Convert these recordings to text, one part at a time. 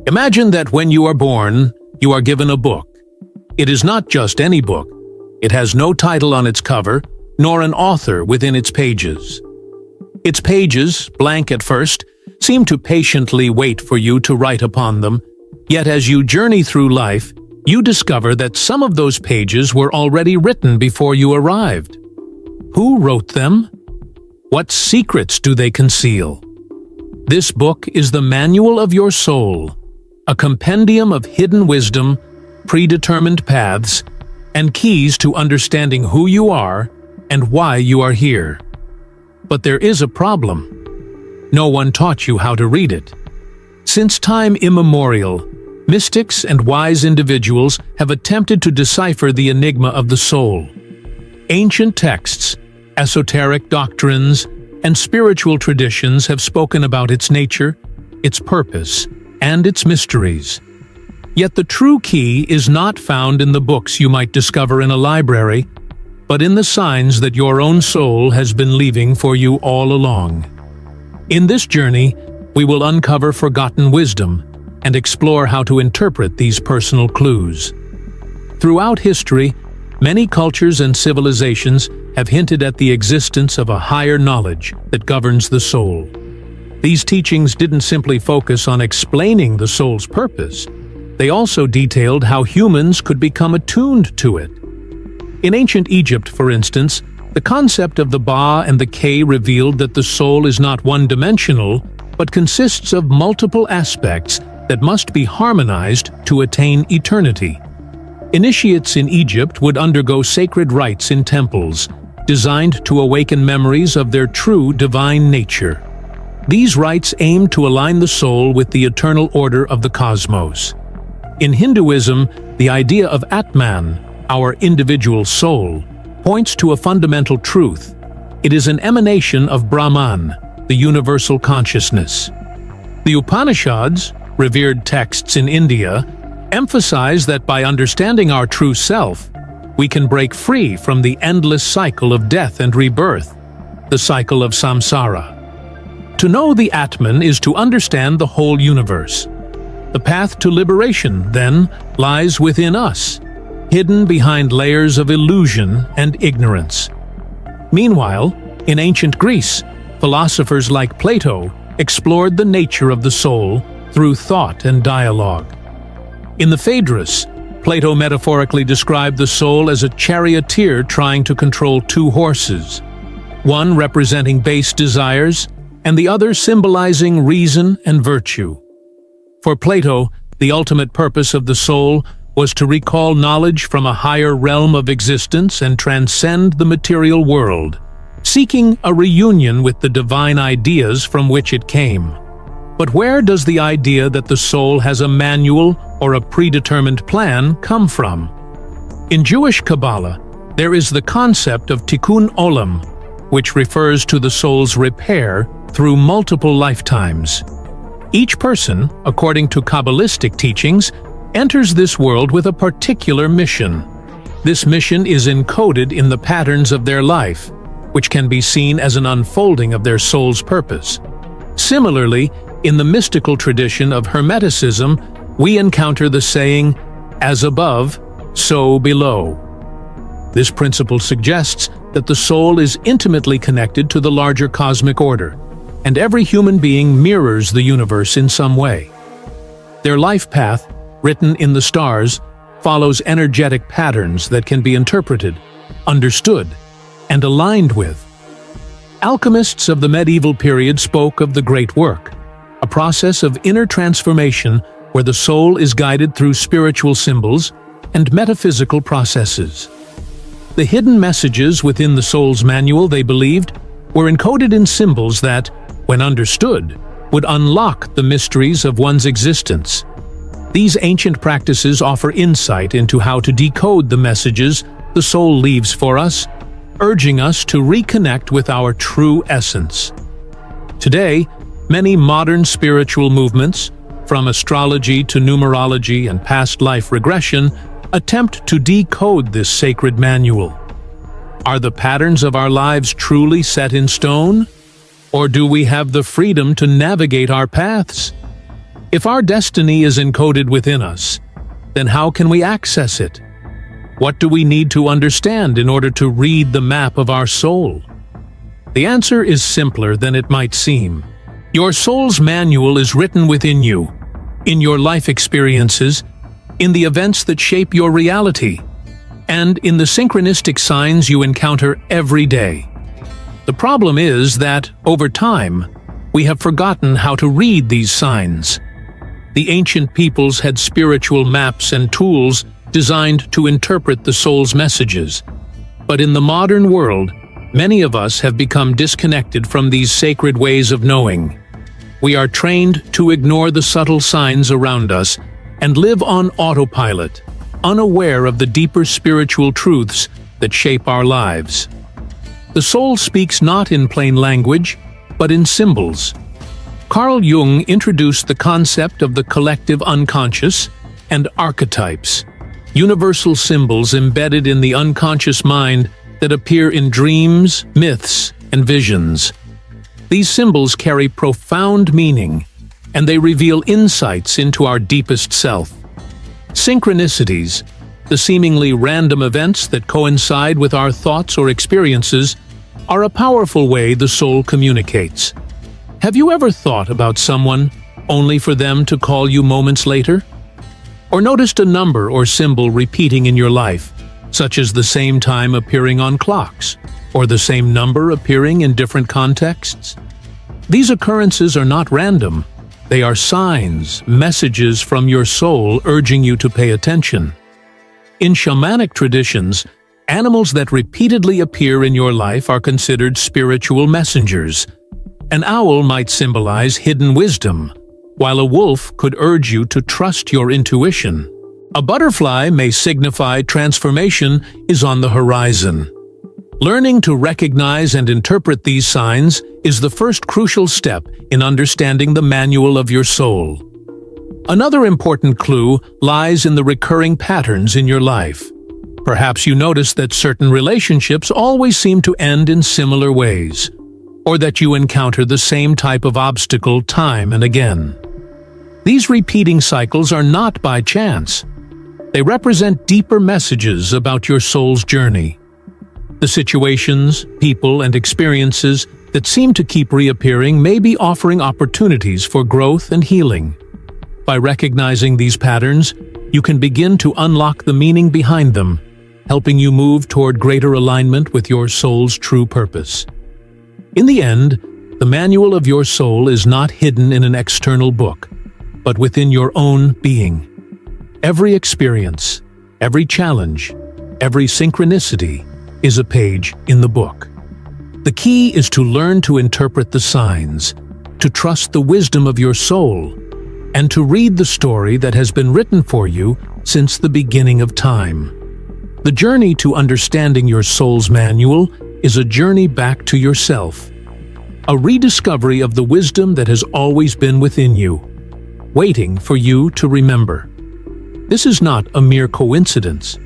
Imagine that when you are born, you are given a book. It is not just any book. It has no title on its cover, nor an author within its pages. Its pages, blank at first, seem to patiently wait for you to write upon them, yet as you journey through life, you discover that some of those pages were already written before you arrived. Who wrote them? What secrets do they conceal? This book is the manual of your soul, a compendium of hidden wisdom, predetermined paths, and keys to understanding who you are and why you are here. But there is a problem. No one taught you how to read it. Since time immemorial, mystics and wise individuals have attempted to decipher the enigma of the soul. Ancient texts, esoteric doctrines, and spiritual traditions have spoken about its nature, its purpose, and its mysteries. Yet the true key is not found in the books you might discover in a library, but in the signs that your own soul has been leaving for you all along. In this journey, we will uncover forgotten wisdom and explore how to interpret these personal clues. Throughout history, many cultures and civilizations have hinted at the existence of a higher knowledge that governs the soul. These teachings didn't simply focus on explaining the soul's purpose. They also detailed how humans could become attuned to it. In ancient Egypt, for instance, the concept of the Ba and the Ka revealed that the soul is not one-dimensional, but consists of multiple aspects that must be harmonized to attain eternity. Initiates in Egypt would undergo sacred rites in temples, designed to awaken memories of their true divine nature. These rites aim to align the soul with the eternal order of the cosmos. In Hinduism, the idea of Atman, our individual soul, points to a fundamental truth. It is an emanation of Brahman, the universal consciousness. The Upanishads, revered texts in India, emphasize that by understanding our true self, we can break free from the endless cycle of death and rebirth, the cycle of samsara. To know the Atman is to understand the whole universe. The path to liberation, then, lies within us, hidden behind layers of illusion and ignorance. Meanwhile, in ancient Greece, philosophers like Plato explored the nature of the soul through thought and dialogue. In the Phaedrus, Plato metaphorically described the soul as a charioteer trying to control two horses, one representing base desires and the other symbolizing reason and virtue. For Plato, the ultimate purpose of the soul was to recall knowledge from a higher realm of existence and transcend the material world, seeking a reunion with the divine ideas from which it came. But where does the idea that the soul has a manual or a predetermined plan come from? In Jewish Kabbalah, there is the concept of tikkun olam, which refers to the soul's repair through multiple lifetimes. Each person, according to Kabbalistic teachings, enters this world with a particular mission. This mission is encoded in the patterns of their life, which can be seen as an unfolding of their soul's purpose. Similarly, in the mystical tradition of Hermeticism, we encounter the saying, "As above, so below." This principle suggests that the soul is intimately connected to the larger cosmic order, and every human being mirrors the universe in some way. Their life path, written in the stars, follows energetic patterns that can be interpreted, understood, and aligned with. Alchemists of the medieval period spoke of the Great Work, a process of inner transformation where the soul is guided through spiritual symbols and metaphysical processes. The hidden messages within the soul's manual, they believed, were encoded in symbols that, when understood, would unlock the mysteries of one's existence. These ancient practices offer insight into how to decode the messages the soul leaves for us, urging us to reconnect with our true essence. Today, many modern spiritual movements, from astrology to numerology and past life regression, attempt to decode this sacred manual. Are the patterns of our lives truly set in stone? Or do we have the freedom to navigate our paths? If our destiny is encoded within us, then how can we access it? What do we need to understand in order to read the map of our soul? The answer is simpler than it might seem. Your soul's manual is written within you, in your life experiences, in the events that shape your reality, and in the synchronistic signs you encounter every day. The problem is that, over time, we have forgotten how to read these signs. The ancient peoples had spiritual maps and tools designed to interpret the soul's messages. But in the modern world, many of us have become disconnected from these sacred ways of knowing. We are trained to ignore the subtle signs around us and live on autopilot, unaware of the deeper spiritual truths that shape our lives. The soul speaks not in plain language, but in symbols. Carl Jung introduced the concept of the collective unconscious and archetypes, universal symbols embedded in the unconscious mind that appear in dreams, myths, and visions. These symbols carry profound meaning, and they reveal insights into our deepest self. Synchronicities, the seemingly random events that coincide with our thoughts or experiences, are a powerful way the soul communicates. Have you ever thought about someone only for them to call you moments later? Or noticed a number or symbol repeating in your life, such as the same time appearing on clocks, or the same number appearing in different contexts? These occurrences are not random. They are signs, messages from your soul urging you to pay attention. In shamanic traditions, animals that repeatedly appear in your life are considered spiritual messengers. An owl might symbolize hidden wisdom, while a wolf could urge you to trust your intuition. A butterfly may signify transformation is on the horizon. Learning to recognize and interpret these signs is the first crucial step in understanding the manual of your soul. Another important clue lies in the recurring patterns in your life. Perhaps you notice that certain relationships always seem to end in similar ways, or that you encounter the same type of obstacle time and again. These repeating cycles are not by chance. They represent deeper messages about your soul's journey. The situations, people, and experiences that seem to keep reappearing may be offering opportunities for growth and healing. By recognizing these patterns, you can begin to unlock the meaning behind them, helping you move toward greater alignment with your soul's true purpose. In the end, the manual of your soul is not hidden in an external book, but within your own being. Every experience, every challenge, every synchronicity is a page in the book. The key is to learn to interpret the signs, to trust the wisdom of your soul, and to read the story that has been written for you since the beginning of time. The journey to understanding your soul's manual is a journey back to yourself, a rediscovery of the wisdom that has always been within you, waiting for you to remember. This is not a mere coincidence.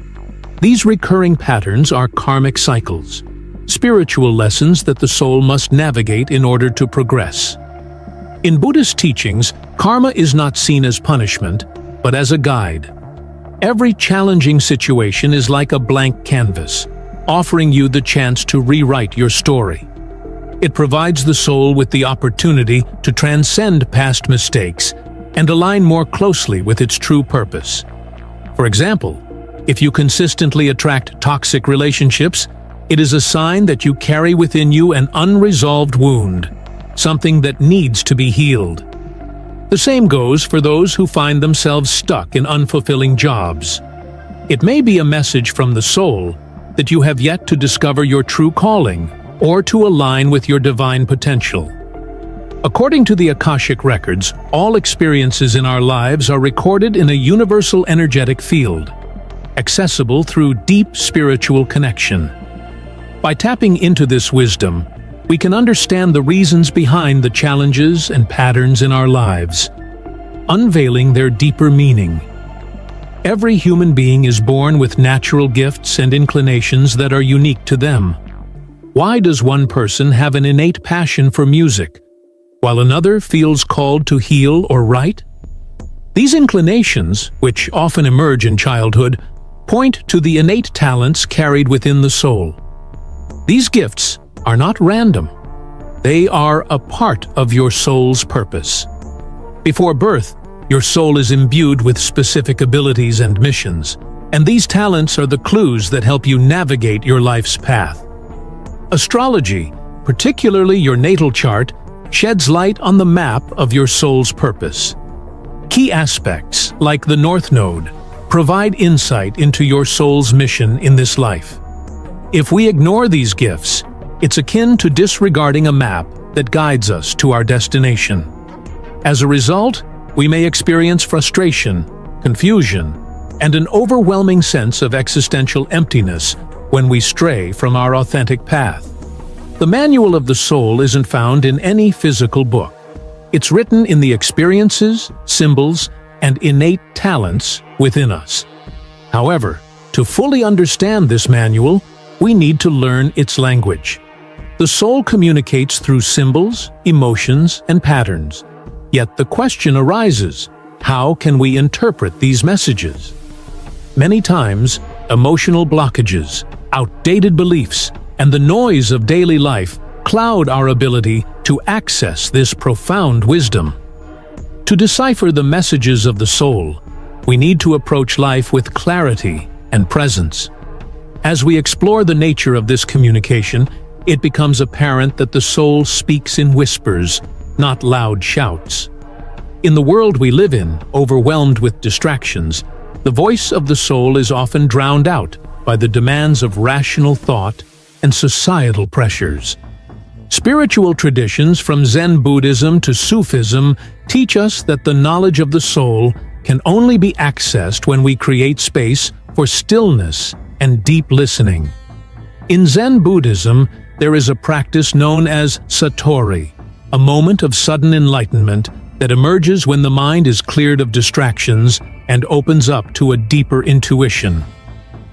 These recurring patterns are karmic cycles, spiritual lessons that the soul must navigate in order to progress. In Buddhist teachings, karma is not seen as punishment, but as a guide. Every challenging situation is like a blank canvas, offering you the chance to rewrite your story. It provides the soul with the opportunity to transcend past mistakes and align more closely with its true purpose. For example, if you consistently attract toxic relationships, it is a sign that you carry within you an unresolved wound, something that needs to be healed. The same goes for those who find themselves stuck in unfulfilling jobs. It may be a message from the soul that you have yet to discover your true calling or to align with your divine potential. According to the Akashic records, all experiences in our lives are recorded in a universal energetic field, accessible through deep spiritual connection. By tapping into this wisdom, we can understand the reasons behind the challenges and patterns in our lives, unveiling their deeper meaning. Every human being is born with natural gifts and inclinations that are unique to them. Why does one person have an innate passion for music, while another feels called to heal or write? These inclinations, which often emerge in childhood, point to the innate talents carried within the soul. These gifts are not random. They are a part of your soul's purpose. Before birth, your soul is imbued with specific abilities and missions, and these talents are the clues that help you navigate your life's path. Astrology, particularly your natal chart, sheds light on the map of your soul's purpose. Key aspects, like the North Node, provide insight into your soul's mission in this life. If we ignore these gifts, it's akin to disregarding a map that guides us to our destination. As a result, we may experience frustration, confusion, and an overwhelming sense of existential emptiness when we stray from our authentic path. The manual of the soul isn't found in any physical book. It's written in the experiences, symbols, and innate talents within us. However, to fully understand this manual, we need to learn its language. The soul communicates through symbols, emotions, and patterns. Yet the question arises, how can we interpret these messages? Many times, emotional blockages, outdated beliefs, and the noise of daily life cloud our ability to access this profound wisdom. To decipher the messages of the soul, we need to approach life with clarity and presence. As we explore the nature of this communication, it becomes apparent that the soul speaks in whispers, not loud shouts. In the world we live in, overwhelmed with distractions, the voice of the soul is often drowned out by the demands of rational thought and societal pressures. Spiritual traditions from Zen Buddhism to Sufism teach us that the knowledge of the soul can only be accessed when we create space for stillness and deep listening. In Zen Buddhism, there is a practice known as satori, a moment of sudden enlightenment that emerges when the mind is cleared of distractions and opens up to a deeper intuition.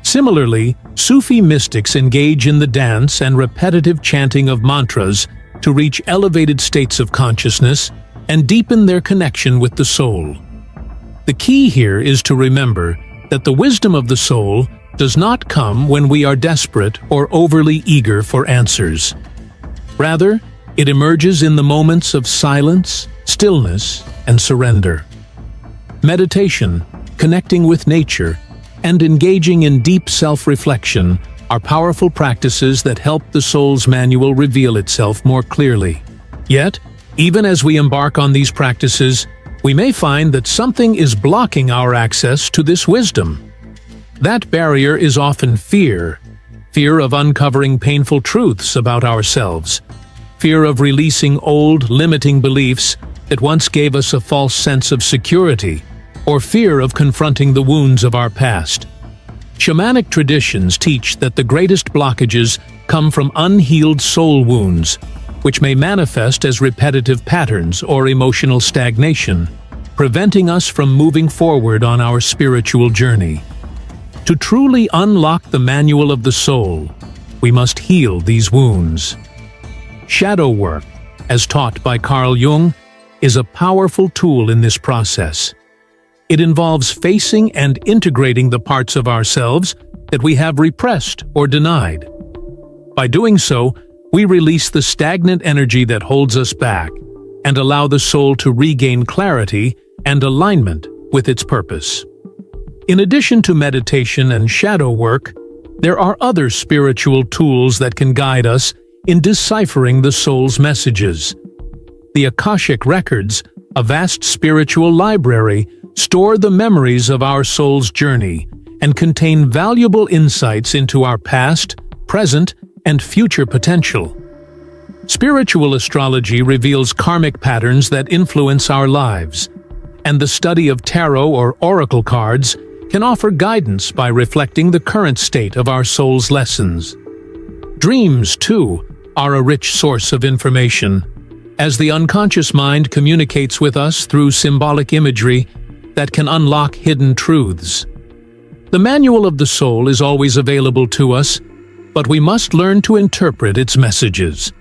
Similarly, Sufi mystics engage in the dance and repetitive chanting of mantras to reach elevated states of consciousness and deepen their connection with the soul. The key here is to remember that the wisdom of the soul does not come when we are desperate or overly eager for answers. Rather, it emerges in the moments of silence, stillness, and surrender. Meditation, connecting with nature, and engaging in deep self-reflection are powerful practices that help the soul's manual reveal itself more clearly. Yet, even as we embark on these practices, we may find that something is blocking our access to this wisdom. That barrier is often fear of uncovering painful truths about ourselves, fear of releasing old, limiting beliefs that once gave us a false sense of security, or fear of confronting the wounds of our past. Shamanic traditions teach that the greatest blockages come from unhealed soul wounds, which may manifest as repetitive patterns or emotional stagnation, preventing us from moving forward on our spiritual journey. To truly unlock the manual of the soul, we must heal these wounds. Shadow work, as taught by Carl Jung, is a powerful tool in this process. It involves facing and integrating the parts of ourselves that we have repressed or denied. By doing so, we release the stagnant energy that holds us back and allow the soul to regain clarity and alignment with its purpose. In addition to meditation and shadow work, there are other spiritual tools that can guide us in deciphering the soul's messages. The Akashic Records, a vast spiritual library, store the memories of our soul's journey and contain valuable insights into our past, present, and future potential. Spiritual astrology reveals karmic patterns that influence our lives, and the study of tarot or oracle cards can offer guidance by reflecting the current state of our soul's lessons. Dreams, too, are a rich source of information, as the unconscious mind communicates with us through symbolic imagery that can unlock hidden truths. The manual of the soul is always available to us, but we must learn to interpret its messages.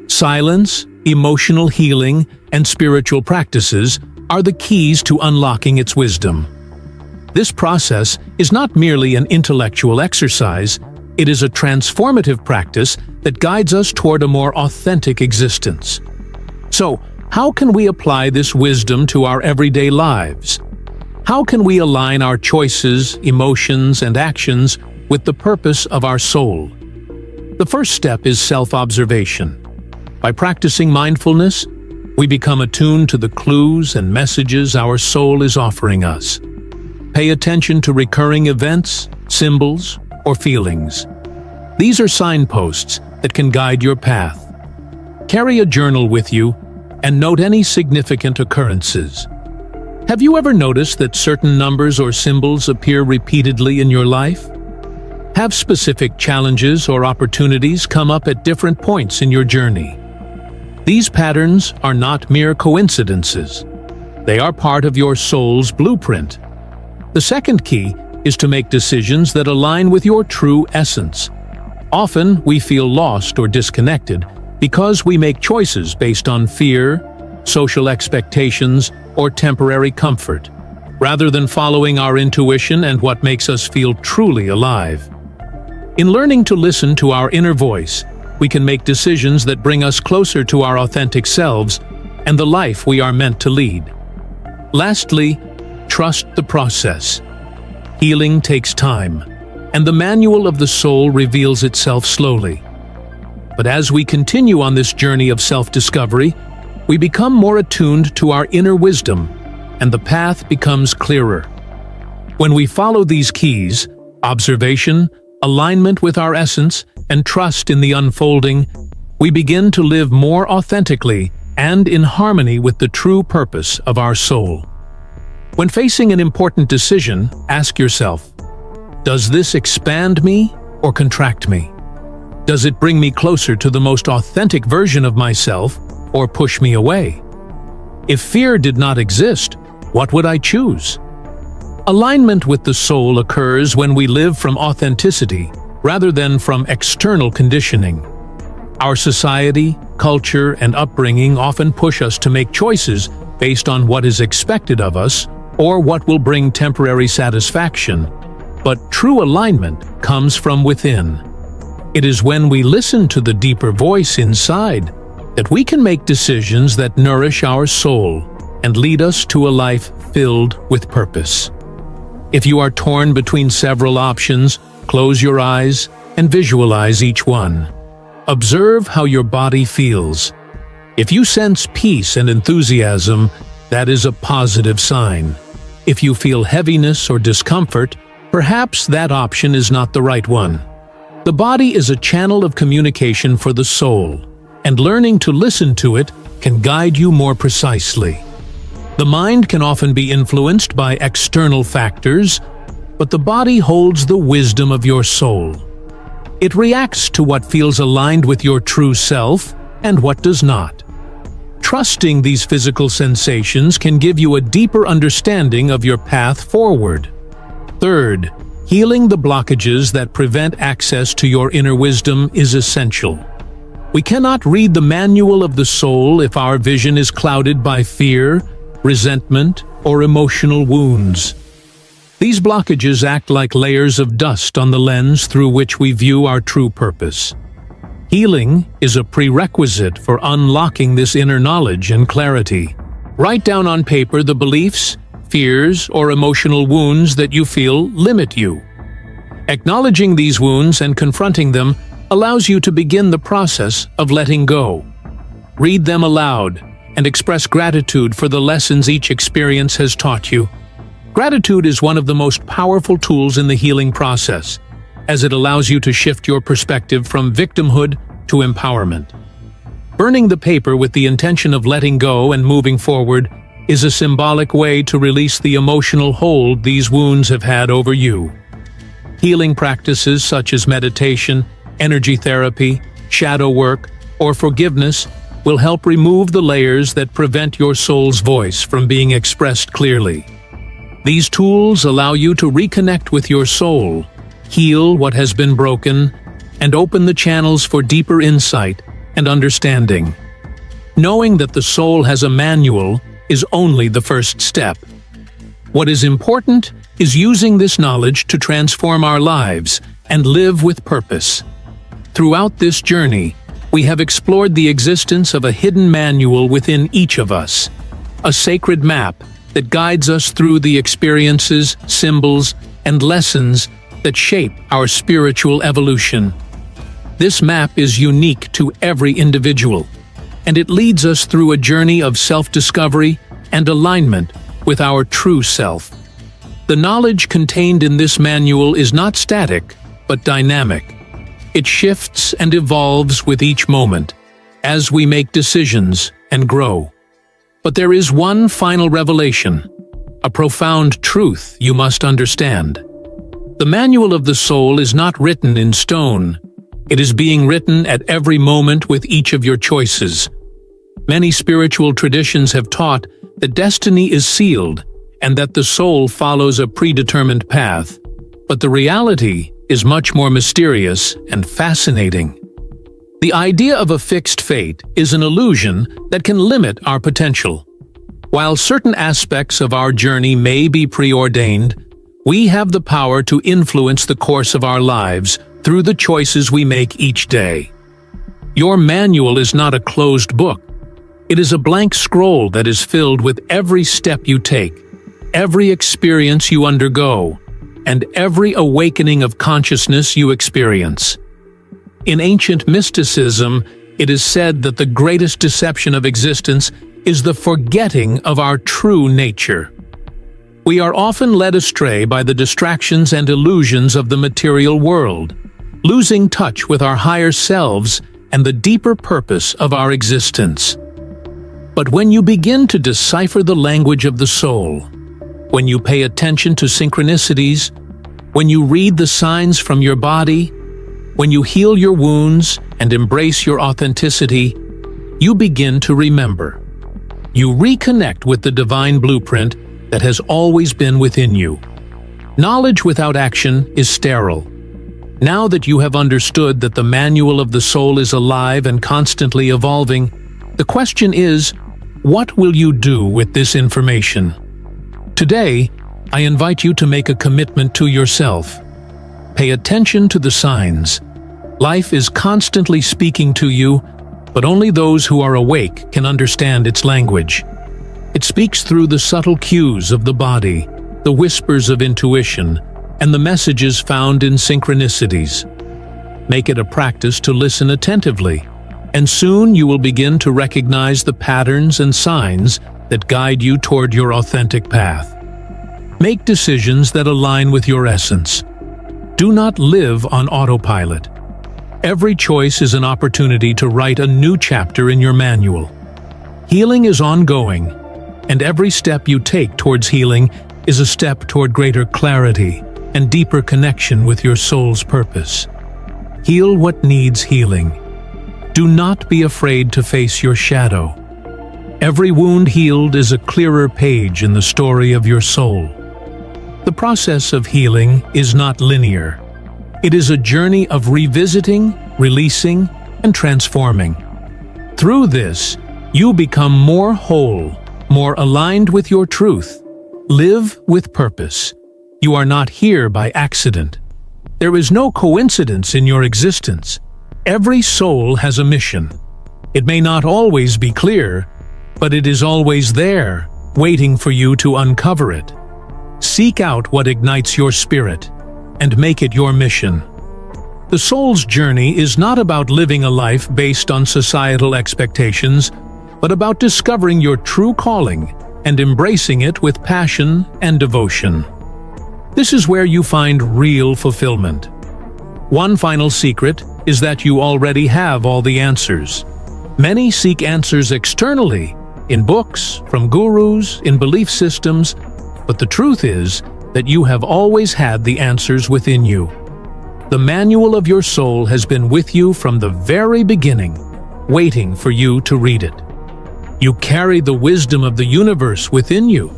Silence, emotional healing, and spiritual practices are the keys to unlocking its wisdom. This process is not merely an intellectual exercise, it is a transformative practice that guides us toward a more authentic existence. So, how can we apply this wisdom to our everyday lives? How can we align our choices, emotions, and actions with the purpose of our soul? The first step is self-observation. By practicing mindfulness, we become attuned to the clues and messages our soul is offering us. Pay attention to recurring events, symbols, or feelings. These are signposts that can guide your path. Carry a journal with you and note any significant occurrences. Have you ever noticed that certain numbers or symbols appear repeatedly in your life? Have specific challenges or opportunities come up at different points in your journey? These patterns are not mere coincidences. They are part of your soul's blueprint. The second key is to make decisions that align with your true essence. Often, we feel lost or disconnected because we make choices based on fear, social expectations, or temporary comfort, rather than following our intuition and what makes us feel truly alive. In learning to listen to our inner voice, we can make decisions that bring us closer to our authentic selves and the life we are meant to lead. Lastly, trust the process. Healing takes time, and the manual of the soul reveals itself slowly. But as we continue on this journey of self-discovery, we become more attuned to our inner wisdom, and the path becomes clearer. When we follow these keys, observation, alignment with our essence, and trust in the unfolding, we begin to live more authentically and in harmony with the true purpose of our soul. When facing an important decision, ask yourself, does this expand me or contract me? Does it bring me closer to the most authentic version of myself or push me away? If fear did not exist, what would I choose? Alignment with the soul occurs when we live from authenticity rather than from external conditioning. Our society, culture, and upbringing often push us to make choices based on what is expected of us or what will bring temporary satisfaction, but true alignment comes from within. It is when we listen to the deeper voice inside that we can make decisions that nourish our soul and lead us to a life filled with purpose. If you are torn between several options, close your eyes and visualize each one. Observe how your body feels. If you sense peace and enthusiasm, that is a positive sign. If you feel heaviness or discomfort, perhaps that option is not the right one. The body is a channel of communication for the soul, and learning to listen to it can guide you more precisely. The mind can often be influenced by external factors, but the body holds the wisdom of your soul. It reacts to what feels aligned with your true self and what does not. Trusting these physical sensations can give you a deeper understanding of your path forward. Third, healing the blockages that prevent access to your inner wisdom is essential. We cannot read the manual of the soul if our vision is clouded by fear, resentment, or emotional wounds. These blockages act like layers of dust on the lens through which we view our true purpose. Healing is a prerequisite for unlocking this inner knowledge and clarity. Write down on paper the beliefs, fears, or emotional wounds that you feel limit you. Acknowledging these wounds and confronting them allows you to begin the process of letting go. Read them aloud and express gratitude for the lessons each experience has taught you. Gratitude is one of the most powerful tools in the healing process, as it allows you to shift your perspective from victimhood to empowerment. Burning the paper with the intention of letting go and moving forward is a symbolic way to release the emotional hold these wounds have had over you. Healing practices such as meditation, energy therapy, shadow work, or forgiveness will help remove the layers that prevent your soul's voice from being expressed clearly. These tools allow you to reconnect with your soul, heal what has been broken, and open the channels for deeper insight and understanding. Knowing that the soul has a manual is only the first step. What is important is using this knowledge to transform our lives and live with purpose. Throughout this journey, we have explored the existence of a hidden manual within each of us, a sacred map that guides us through the experiences, symbols, and lessons that shape our spiritual evolution. This map is unique to every individual, and it leads us through a journey of self-discovery and alignment with our true self. The knowledge contained in this manual is not static, but dynamic. It shifts and evolves with each moment, as we make decisions and grow. But there is one final revelation, a profound truth you must understand. The manual of the soul is not written in stone. It is being written at every moment with each of your choices. Many spiritual traditions have taught that destiny is sealed and that the soul follows a predetermined path. But the reality is much more mysterious and fascinating. The idea of a fixed fate is an illusion that can limit our potential. While certain aspects of our journey may be preordained, we have the power to influence the course of our lives through the choices we make each day. Your manual is not a closed book. It is a blank scroll that is filled with every step you take, every experience you undergo, and every awakening of consciousness you experience. In ancient mysticism, it is said that the greatest deception of existence is the forgetting of our true nature. We are often led astray by the distractions and illusions of the material world, losing touch with our higher selves and the deeper purpose of our existence. But when you begin to decipher the language of the soul, when you pay attention to synchronicities, when you read the signs from your body, when you heal your wounds and embrace your authenticity, you begin to remember. You reconnect with the divine blueprint that has always been within you. Knowledge without action is sterile. Now that you have understood that the manual of the soul is alive and constantly evolving, the question is, what will you do with this information? Today, I invite you to make a commitment to yourself. Pay attention to the signs. Life is constantly speaking to you, but only those who are awake can understand its language. It speaks through the subtle cues of the body, the whispers of intuition, and the messages found in synchronicities. Make it a practice to listen attentively, and soon you will begin to recognize the patterns and signs that guide you toward your authentic path. Make decisions that align with your essence. Do not live on autopilot. Every choice is an opportunity to write a new chapter in your manual. Healing is ongoing, and every step you take towards healing is a step toward greater clarity and deeper connection with your soul's purpose. Heal what needs healing. Do not be afraid to face your shadow. Every wound healed is a clearer page in the story of your soul. The process of healing is not linear. It is a journey of revisiting, releasing, and transforming. Through this, you become more whole, more aligned with your truth. Live with purpose. You are not here by accident. There is no coincidence in your existence. Every soul has a mission. It may not always be clear, but it is always there, waiting for you to uncover it. Seek out what ignites your spirit, and make it your mission. The soul's journey is not about living a life based on societal expectations, but about discovering your true calling and embracing it with passion and devotion. This is where you find real fulfillment. One final secret is that you already have all the answers. Many seek answers externally, in books, from gurus, in belief systems, but the truth is that you have always had the answers within you. The manual of your soul has been with you from the very beginning, waiting for you to read it. You carry the wisdom of the universe within you.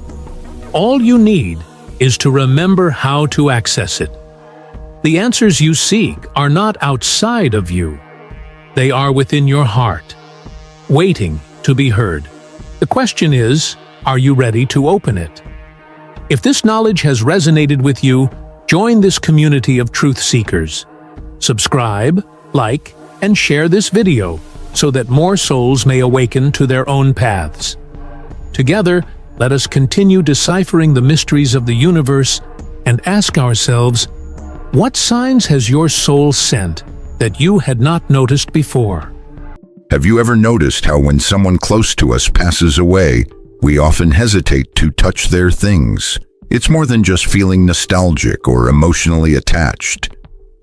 All you need is to remember how to access it. The answers you seek are not outside of you. They are within your heart, waiting to be heard. The question is, Are you ready to open it? If this knowledge has resonated with you, join this community of truth seekers. Subscribe, like, and share this video so that more souls may awaken to their own paths. Together, let us continue deciphering the mysteries of the universe and ask ourselves, what signs has your soul sent that you had not noticed before? Have you ever noticed how when someone close to us passes away, we often hesitate to touch their things? It's more than just feeling nostalgic or emotionally attached.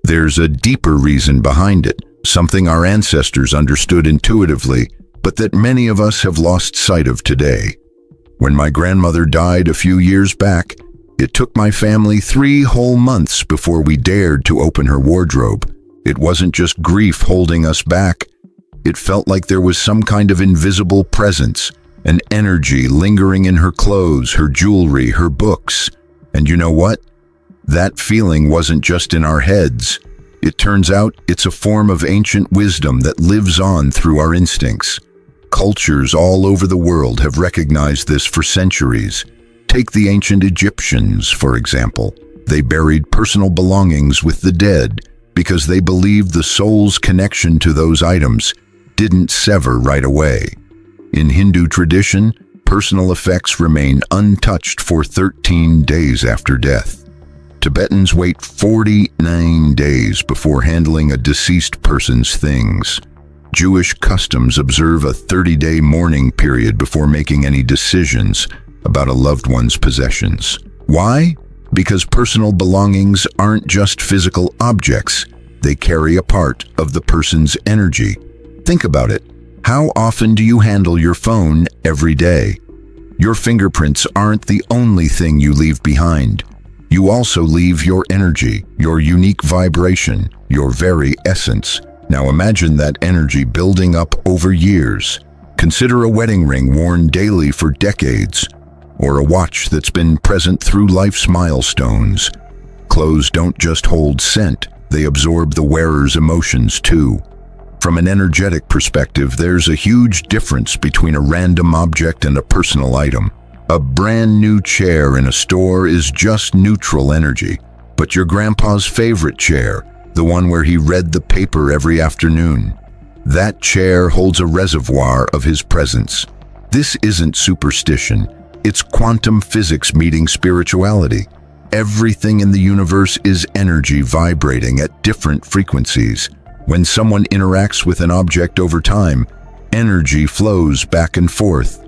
There's a deeper reason behind it, something our ancestors understood intuitively, but that many of us have lost sight of today. When my grandmother died a few years back, it took my family 3 whole months before we dared to open her wardrobe. It wasn't just grief holding us back. It felt like there was some kind of invisible presence, an energy lingering in her clothes, her jewelry, her books. And you know what? That feeling wasn't just in our heads. It turns out it's a form of ancient wisdom that lives on through our instincts. Cultures all over the world have recognized this for centuries. Take the ancient Egyptians, for example. They buried personal belongings with the dead because they believed the soul's connection to those items didn't sever right away. In Hindu tradition, personal effects remain untouched for 13 days after death. Tibetans wait 49 days before handling a deceased person's things. Jewish customs observe a 30-day mourning period before making any decisions about a loved one's possessions. Why? Because personal belongings aren't just physical objects. They carry a part of the person's energy. Think about it. How often do you handle your phone every day? Your fingerprints aren't the only thing you leave behind. You also leave your energy, your unique vibration, your very essence. Now imagine that energy building up over years. Consider a wedding ring worn daily for decades, or a watch that's been present through life's milestones. Clothes don't just hold scent, they absorb the wearer's emotions too. From an energetic perspective, there's a huge difference between a random object and a personal item. A brand new chair in a store is just neutral energy, but your grandpa's favorite chair, the one where he read the paper every afternoon, that chair holds a reservoir of his presence. This isn't superstition, it's quantum physics meeting spirituality. Everything in the universe is energy vibrating at different frequencies. When someone interacts with an object over time, energy flows back and forth.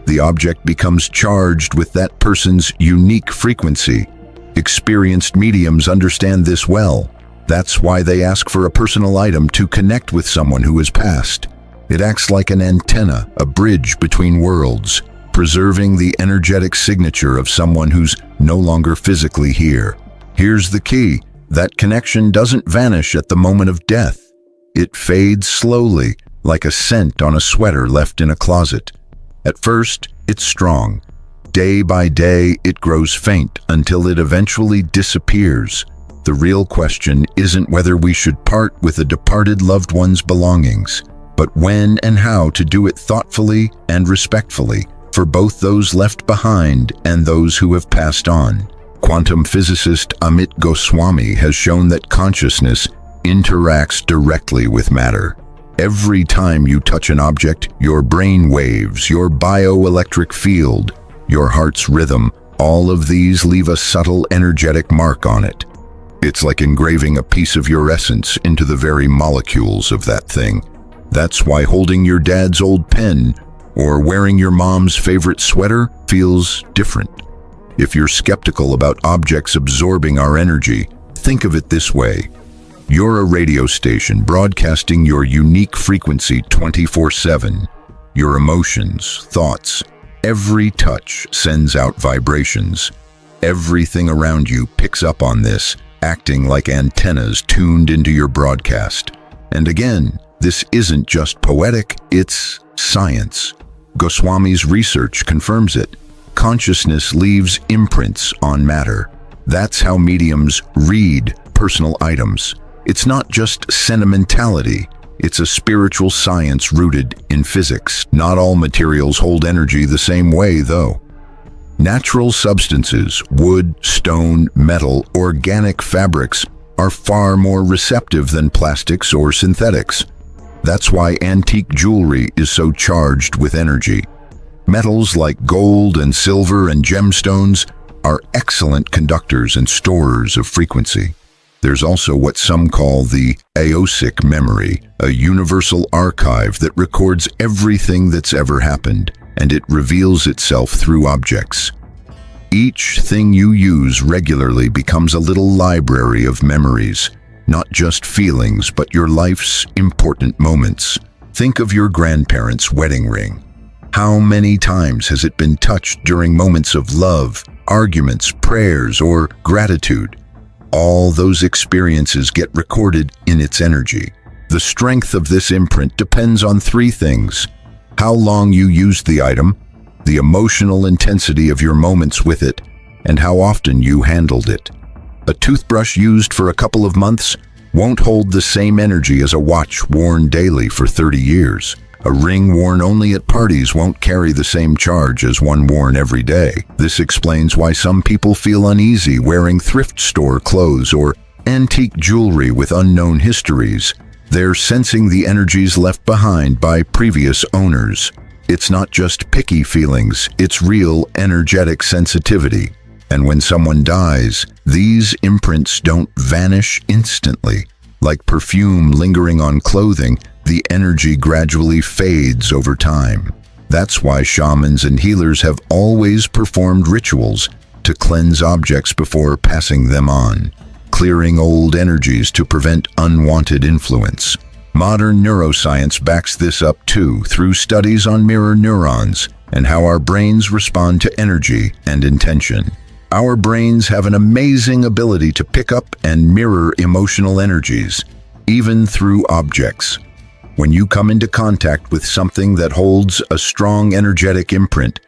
The object becomes charged with that person's unique frequency. Experienced mediums understand this well. That's why they ask for a personal item to connect with someone who has passed. It acts like an antenna, a bridge between worlds, preserving the energetic signature of someone who's no longer physically here. Here's the key. That connection doesn't vanish at the moment of death. It fades slowly, like a scent on a sweater left in a closet. At first, it's strong. Day by day, it grows faint until it eventually disappears. The real question isn't whether we should part with a departed loved one's belongings, but when and how to do it thoughtfully and respectfully for both those left behind and those who have passed on. Quantum physicist Amit Goswami has shown that consciousness interacts directly with matter. Every time you touch an object, your brain waves, your bioelectric field, your heart's rhythm, all of these leave a subtle energetic mark on it. It's like engraving a piece of your essence into the very molecules of that thing. That's why holding your dad's old pen or wearing your mom's favorite sweater feels different. If you're skeptical about objects absorbing our energy, think of it this way. You're a radio station broadcasting your unique frequency 24/7. Your emotions, thoughts, every touch sends out vibrations. Everything around you picks up on this, acting like antennas tuned into your broadcast. And again, this isn't just poetic, it's science. Goswami's research confirms it. Consciousness leaves imprints on matter. That's how mediums read personal items. It's not just sentimentality, it's a spiritual science rooted in physics. Not all materials hold energy the same way, though. Natural substances, wood, stone, metal, organic fabrics, are far more receptive than plastics or synthetics. That's why antique jewelry is so charged with energy. Metals like gold and silver and gemstones are excellent conductors and storers of frequency. There's also what some call the aosic memory, a universal archive that records everything that's ever happened, and it reveals itself through objects. Each thing you use regularly becomes a little library of memories, not just feelings, but your life's important moments. Think of your grandparents' wedding ring. How many times has it been touched during moments of love, arguments, prayers, or gratitude? All those experiences get recorded in its energy. The strength of this imprint depends on three things: how long you used the item, the emotional intensity of your moments with it, and how often you handled it. A toothbrush used for a couple of months won't hold the same energy as a watch worn daily for 30 years. A ring worn only at parties won't carry the same charge as one worn every day. This explains why some people feel uneasy wearing thrift store clothes or antique jewelry with unknown histories. They're sensing the energies left behind by previous owners. It's not just picky feelings, it's real energetic sensitivity. And when someone dies, these imprints don't vanish instantly. Like perfume lingering on clothing, the energy gradually fades over time. That's why shamans and healers have always performed rituals to cleanse objects before passing them on, clearing old energies to prevent unwanted influence. Modern neuroscience backs this up too, through studies on mirror neurons and how our brains respond to energy and intention. Our brains have an amazing ability to pick up and mirror emotional energies, even through objects. When you come into contact with something that holds a strong energetic imprint,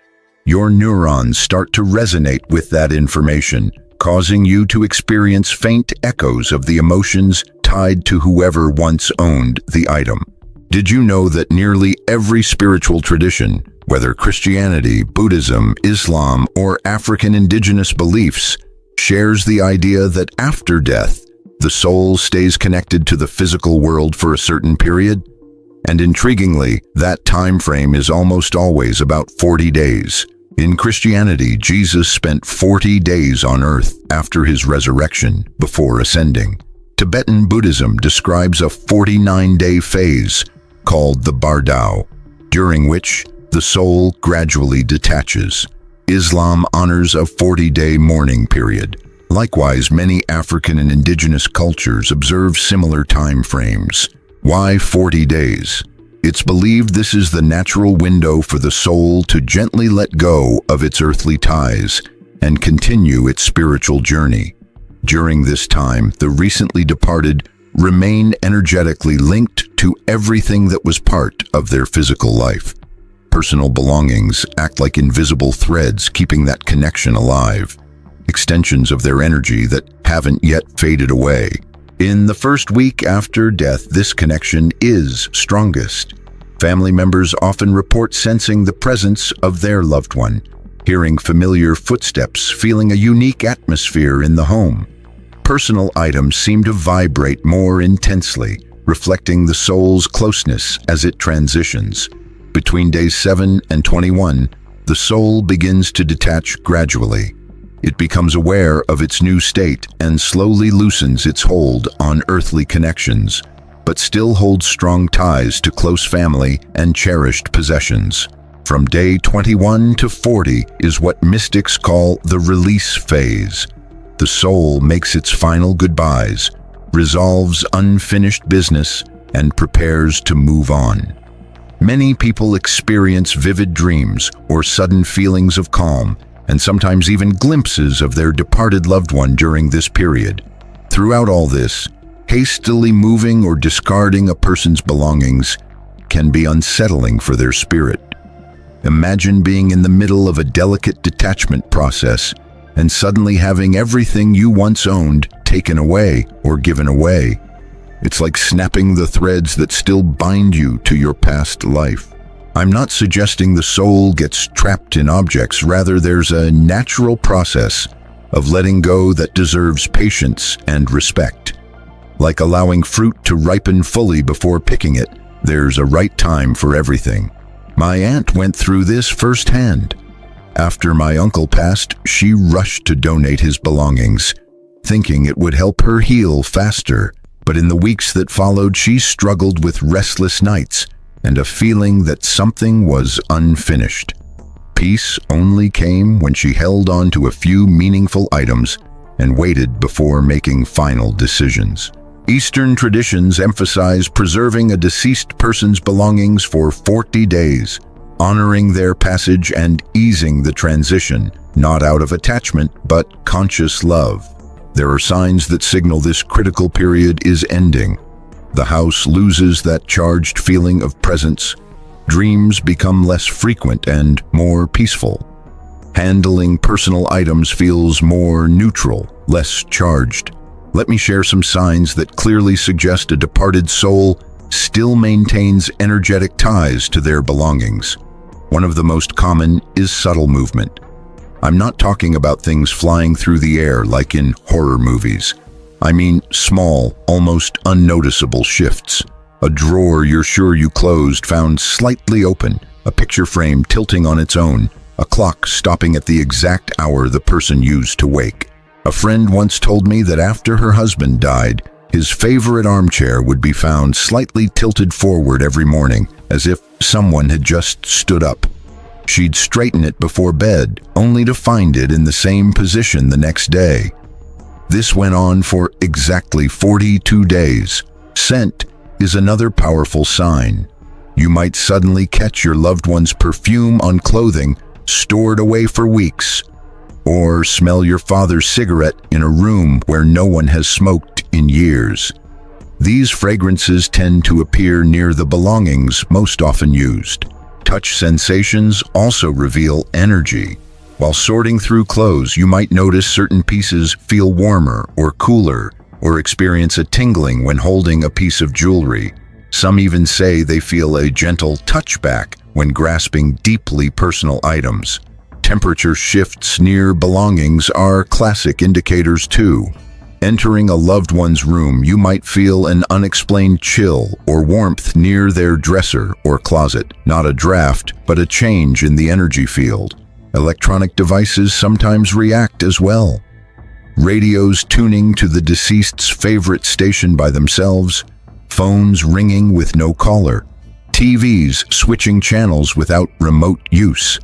your neurons start to resonate with that information, causing you to experience faint echoes of the emotions tied to whoever once owned the item. Did you know that nearly every spiritual tradition, whether Christianity, Buddhism, Islam, or African indigenous beliefs, shares the idea that after death, the soul stays connected to the physical world for a certain period? And intriguingly, that time frame is almost always about 40 days. In Christianity, Jesus spent 40 days on earth after his resurrection before ascending. Tibetan Buddhism describes a 49-day phase called the Bardao, during which the soul gradually detaches. Islam honors a 40-day mourning period. Likewise, many African and indigenous cultures observe similar time frames. Why 40 days? It's believed this is the natural window for the soul to gently let go of its earthly ties and continue its spiritual journey. During this time, the recently departed remain energetically linked to everything that was part of their physical life. Personal belongings act like invisible threads keeping that connection alive, extensions of their energy that haven't yet faded away. In the first week after death, this connection is strongest. Family members often report sensing the presence of their loved one, hearing familiar footsteps, feeling a unique atmosphere in the home. Personal items seem to vibrate more intensely, reflecting the soul's closeness as it transitions. Between days 7 and 21, the soul begins to detach gradually. It becomes aware of its new state and slowly loosens its hold on earthly connections, but still holds strong ties to close family and cherished possessions. From day 21 to 40 is what mystics call the release phase. The soul makes its final goodbyes, resolves unfinished business, and prepares to move on. Many people experience vivid dreams or sudden feelings of calm, and sometimes even glimpses of their departed loved one during this period. Throughout all this, hastily moving or discarding a person's belongings can be unsettling for their spirit. Imagine being in the middle of a delicate detachment process and suddenly having everything you once owned taken away or given away. It's like snapping the threads that still bind you to your past life. I'm not suggesting the soul gets trapped in objects, rather there's a natural process of letting go that deserves patience and respect. Like allowing fruit to ripen fully before picking it, there's a right time for everything. My aunt went through this firsthand. After my uncle passed, she rushed to donate his belongings, thinking it would help her heal faster. But in the weeks that followed, she struggled with restless nights and a feeling that something was unfinished. Peace only came when she held on to a few meaningful items and waited before making final decisions. Eastern traditions emphasize preserving a deceased person's belongings for 40 days, honoring their passage and easing the transition, not out of attachment, but conscious love. There are signs that signal this critical period is ending. The house loses that charged feeling of presence. Dreams become less frequent and more peaceful. Handling personal items feels more neutral, less charged. Let me share some signs that clearly suggest a departed soul still maintains energetic ties to their belongings. One of the most common is subtle movement. I'm not talking about things flying through the air like in horror movies. I mean small, almost unnoticeable shifts. A drawer you're sure you closed found slightly open, a picture frame tilting on its own, a clock stopping at the exact hour the person used to wake. A friend once told me that after her husband died, his favorite armchair would be found slightly tilted forward every morning, as if someone had just stood up. She'd straighten it before bed, only to find it in the same position the next day. This went on for exactly 42 days. Scent is another powerful sign. You might suddenly catch your loved one's perfume on clothing stored away for weeks, or smell your father's cigarette in a room where no one has smoked in years. These fragrances tend to appear near the belongings most often used. Touch sensations also reveal energy. While sorting through clothes, you might notice certain pieces feel warmer or cooler, or experience a tingling when holding a piece of jewelry. Some even say they feel a gentle touchback when grasping deeply personal items. Temperature shifts near belongings are classic indicators too. Entering a loved one's room, you might feel an unexplained chill or warmth near their dresser or closet. Not a draft, but a change in the energy field. Electronic devices sometimes react as well. Radios tuning to the deceased's favorite station by themselves, phones ringing with no caller, TVs switching channels without remote use.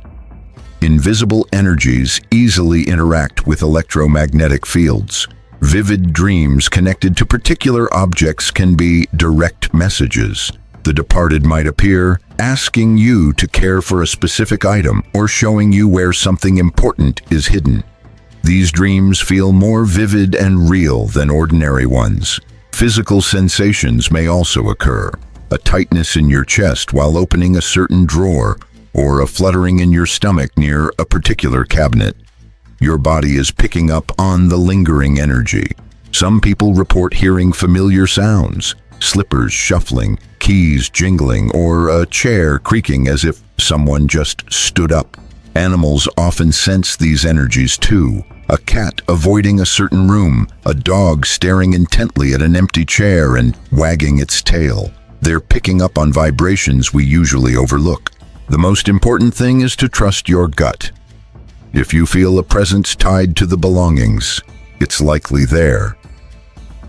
Invisible energies easily interact with electromagnetic fields. Vivid dreams connected to particular objects can be direct messages. The departed might appear, asking you to care for a specific item or showing you where something important is hidden. These dreams feel more vivid and real than ordinary ones. Physical sensations may also occur. A tightness in your chest while opening a certain drawer, or a fluttering in your stomach near a particular cabinet. Your body is picking up on the lingering energy. Some people report hearing familiar sounds, slippers shuffling, keys jingling, or a chair creaking as if someone just stood up. Animals often sense these energies too. A cat avoiding a certain room, a dog staring intently at an empty chair and wagging its tail. They're picking up on vibrations we usually overlook. The most important thing is to trust your gut. If you feel a presence tied to the belongings, it's likely there.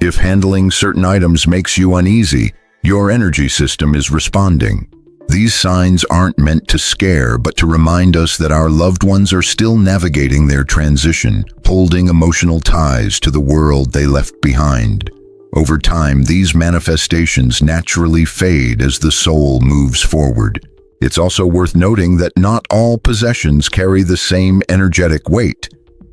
If handling certain items makes you uneasy, your energy system is responding. These signs aren't meant to scare, but to remind us that our loved ones are still navigating their transition, holding emotional ties to the world they left behind. Over time, these manifestations naturally fade as the soul moves forward. It's also worth noting that not all possessions carry the same energetic weight.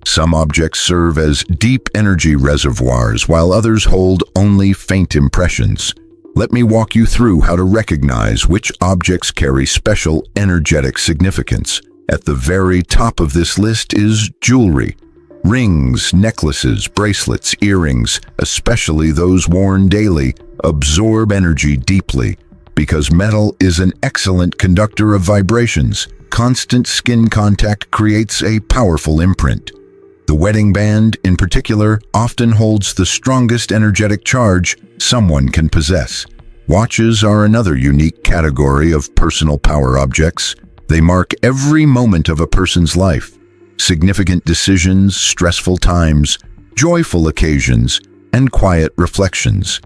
Some objects serve as deep energy reservoirs, while others hold only faint impressions. Let me walk you through how to recognize which objects carry special energetic significance. At the very top of this list is jewelry. Rings, necklaces, bracelets, earrings, especially those worn daily, absorb energy deeply. because metal is an excellent conductor of vibrations. Constant skin contact creates a powerful imprint. The wedding band, in particular, often holds the strongest energetic charge someone can possess. Watches are another unique category of personal power objects. They mark every moment of a person's life. Significant decisions, stressful times, joyful occasions, and quiet reflections.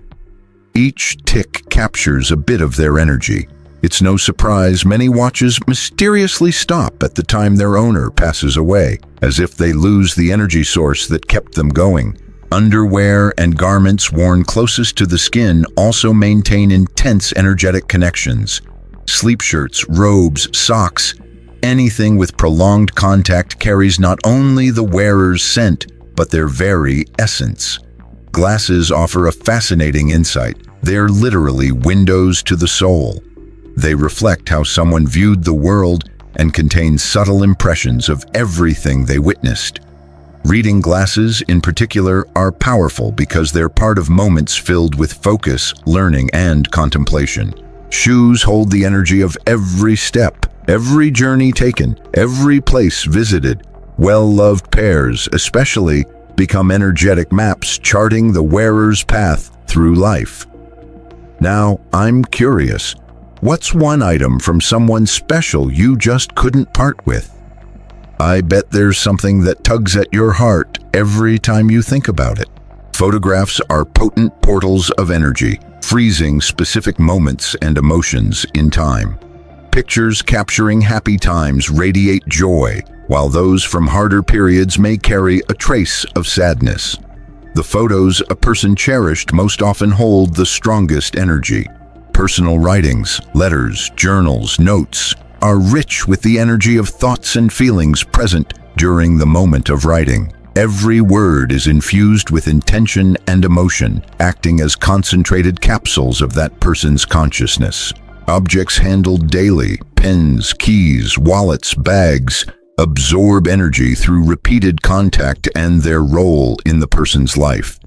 Each tick captures a bit of their energy. It's no surprise many watches mysteriously stop at the time their owner passes away, as if they lose the energy source that kept them going. Underwear and garments worn closest to the skin also maintain intense energetic connections. Sleep shirts, robes, socks, anything with prolonged contact carries not only the wearer's scent, but their very essence. Glasses offer a fascinating insight. They're literally windows to the soul. They reflect how someone viewed the world and contain subtle impressions of everything they witnessed. Reading glasses, in particular, are powerful because they're part of moments filled with focus, learning, and contemplation. Shoes hold the energy of every step, every journey taken, every place visited. Well-loved pairs, especially, become energetic maps charting the wearer's path through life. Now, I'm curious, what's one item from someone special you just couldn't part with? I bet there's something that tugs at your heart every time you think about it. Photographs are potent portals of energy, freezing specific moments and emotions in time. Pictures capturing happy times radiate joy, while those from harder periods may carry a trace of sadness. The photos a person cherished most often hold the strongest energy. Personal writings, letters, journals, notes are rich with the energy of thoughts and feelings present during the moment of writing. Every word is infused with intention and emotion, acting as concentrated capsules of that person's consciousness. Objects handled daily, pens, keys, wallets, bags, absorb energy through repeated contact and their role in the person's life.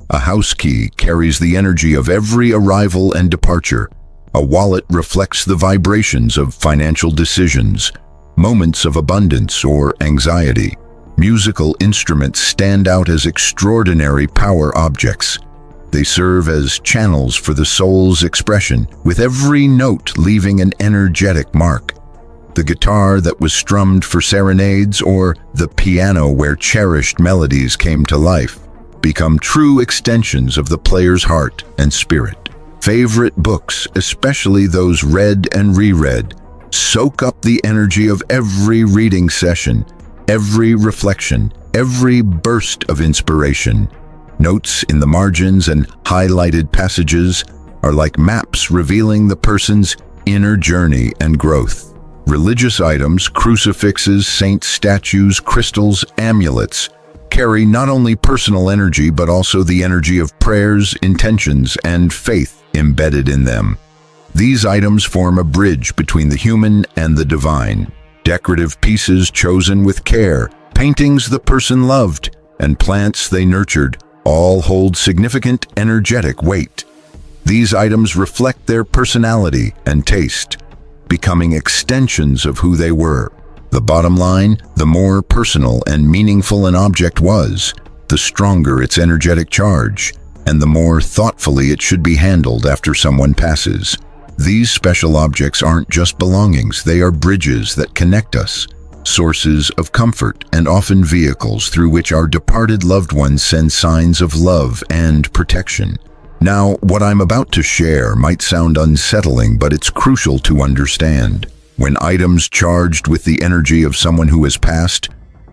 A house key carries the energy of every arrival and departure. A wallet reflects the vibrations of financial decisions, moments of abundance or anxiety. Musical instruments stand out as extraordinary power objects. They serve as channels for the soul's expression, with every note leaving an energetic mark. The guitar that was strummed for serenades or the piano where cherished melodies came to life become true extensions of the player's heart and spirit. Favorite books, especially those read and reread, soak up the energy of every reading session, every reflection, every burst of inspiration. Notes in the margins and highlighted passages are like maps revealing the person's inner journey and growth. Religious items, crucifixes, saint statues, crystals, amulets, carry not only personal energy but also the energy of prayers, intentions, and faith embedded in them. These items form a bridge between the human and the divine. Decorative pieces chosen with care, paintings the person loved, and plants they nurtured all hold significant energetic weight. These items reflect their personality and taste, becoming extensions of who they were. The bottom line, the more personal and meaningful an object was, the stronger its energetic charge, and the more thoughtfully it should be handled after someone passes. These special objects aren't just belongings, they are bridges that connect us, sources of comfort, and often vehicles through which our departed loved ones send signs of love and protection. Now, what I'm about to share might sound unsettling, but it's crucial to understand. When items charged with the energy of someone who has passed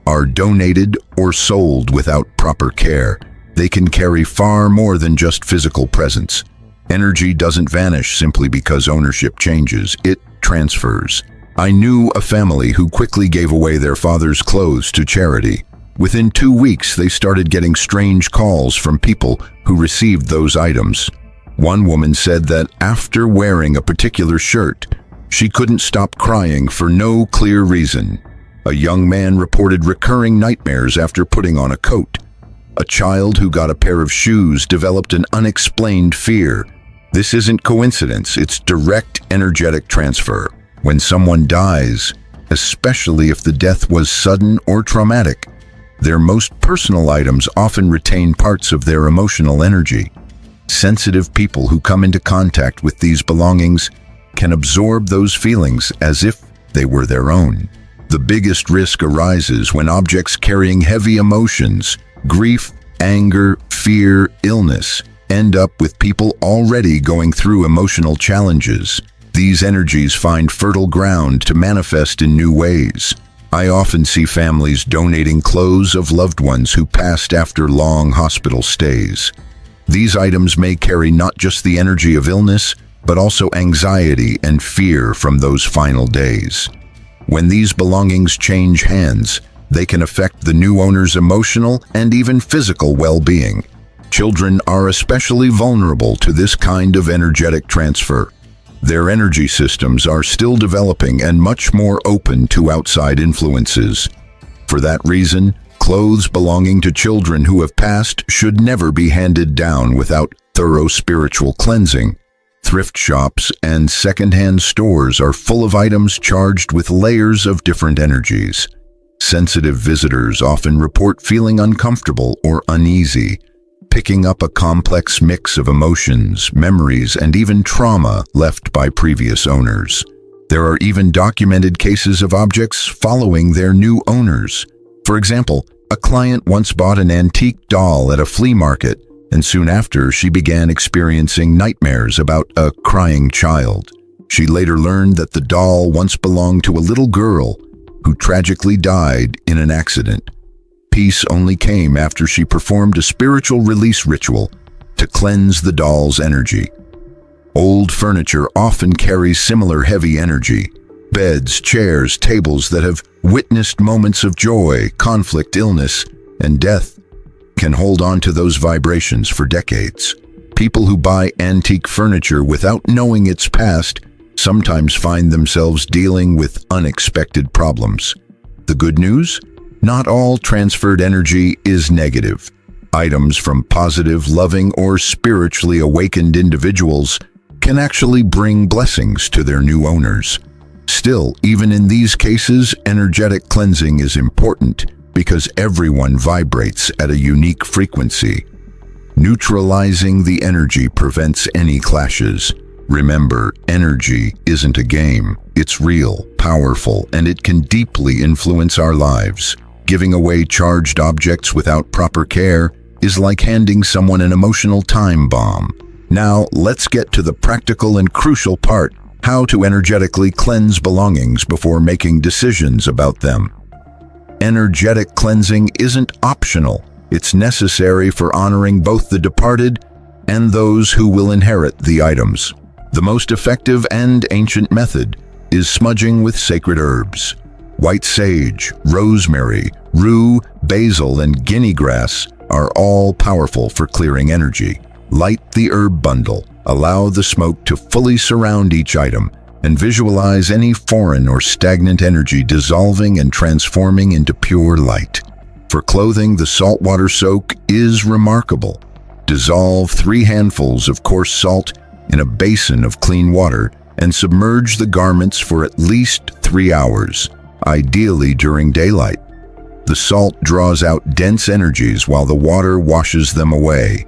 are donated or sold without proper care, they can carry far more than just physical presence. Energy doesn't vanish simply because ownership changes, it transfers. I knew a family who quickly gave away their father's clothes to charity. Within 2 weeks, they started getting strange calls from people who received those items. One woman said that after wearing a particular shirt, she couldn't stop crying for no clear reason. A young man reported recurring nightmares after putting on a coat. A child who got a pair of shoes developed an unexplained fear, This isn't coincidence, it's direct energetic transfer. When someone dies, especially if the death was sudden or traumatic, their most personal items often retain parts of their emotional energy. Sensitive people who come into contact with these belongings can absorb those feelings as if they were their own. The biggest risk arises when objects carrying heavy emotions, grief, anger, fear, illness, end up with people already going through emotional challenges. These energies find fertile ground to manifest in new ways. I often see families donating clothes of loved ones who passed after long hospital stays. These items may carry not just the energy of illness, but also anxiety and fear from those final days. When these belongings change hands, they can affect the new owner's emotional and even physical well-being. Children are especially vulnerable to this kind of energetic transfer. Their energy systems are still developing and much more open to outside influences. For that reason, clothes belonging to children who have passed should never be handed down without thorough spiritual cleansing. Thrift shops and secondhand stores are full of items charged with layers of different energies. Sensitive visitors often report feeling uncomfortable or uneasy, picking up a complex mix of emotions, memories, and even trauma left by previous owners. There are even documented cases of objects following their new owners. For example, a client once bought an antique doll at a flea market, and soon after she began experiencing nightmares about a crying child. She later learned that the doll once belonged to a little girl who tragically died in an accident. Peace only came after she performed a spiritual release ritual to cleanse the doll's energy. Old furniture often carries similar heavy energy. Beds, chairs, tables that have witnessed moments of joy, conflict, illness, and death can hold on to those vibrations for decades. People who buy antique furniture without knowing its past sometimes find themselves dealing with unexpected problems. The good news? Not all transferred energy is negative. Items from positive, loving, or spiritually awakened individuals can actually bring blessings to their new owners. Still, even in these cases, energetic cleansing is important because everyone vibrates at a unique frequency. Neutralizing the energy prevents any clashes. Remember, energy isn't a game. It's real, powerful, and it can deeply influence our lives. Giving away charged objects without proper care is like handing someone an emotional time bomb. Now, let's get to the practical and crucial part: how to energetically cleanse belongings before making decisions about them. Energetic cleansing isn't optional. It's necessary for honoring both the departed and those who will inherit the items. The most effective and ancient method is smudging with sacred herbs. White sage, rosemary, rue, basil, and guinea grass are all powerful for clearing energy. Light the herb bundle, allow the smoke to fully surround each item, and visualize any foreign or stagnant energy dissolving and transforming into pure light. For clothing, the saltwater soak is remarkable. Dissolve 3 handfuls of coarse salt in a basin of clean water and submerge the garments for at least 3 hours. Ideally during daylight. The salt draws out dense energies while the water washes them away.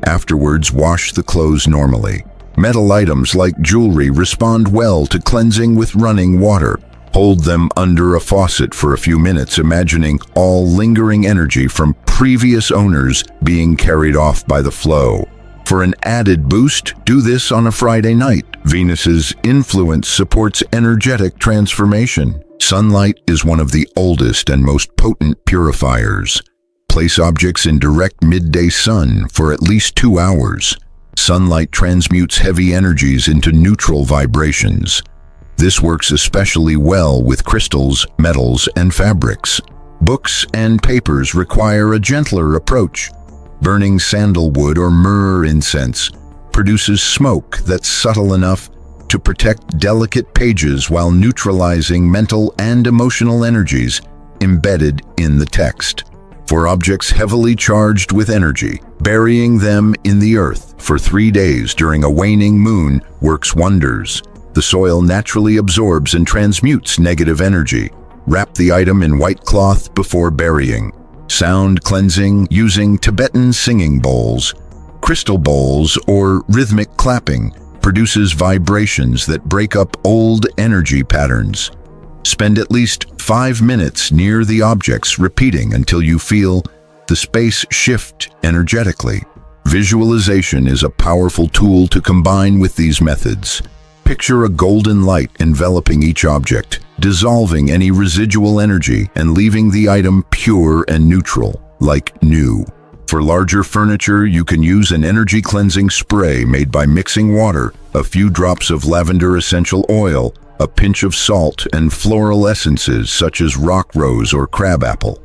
Afterwards, wash the clothes normally. Metal items like jewelry respond well to cleansing with running water. Hold them under a faucet for a few minutes, imagining all lingering energy from previous owners being carried off by the flow. For an added boost, do this on a Friday night. Venus's influence supports energetic transformation. Sunlight is one of the oldest and most potent purifiers. Place objects in direct midday sun for at least 2 hours. Sunlight transmutes heavy energies into neutral vibrations. This works especially well with crystals, metals, and fabrics. Books and papers require a gentler approach. Burning sandalwood or myrrh incense produces smoke that's subtle enough to protect delicate pages while neutralizing mental and emotional energies embedded in the text. For objects heavily charged with energy, burying them in the earth for 3 days during a waning moon works wonders. The soil naturally absorbs and transmutes negative energy. Wrap the item in white cloth before burying. Sound cleansing using Tibetan singing bowls, crystal bowls, or rhythmic clapping produces vibrations that break up old energy patterns. Spend at least 5 minutes near the objects, repeating until you feel the space shift energetically. Visualization is a powerful tool to combine with these methods. Picture a golden light enveloping each object, dissolving any residual energy and leaving the item pure and neutral, like new. For larger furniture, you can use an energy cleansing spray made by mixing water, a few drops of lavender essential oil, a pinch of salt, and floral essences such as rock rose or crabapple.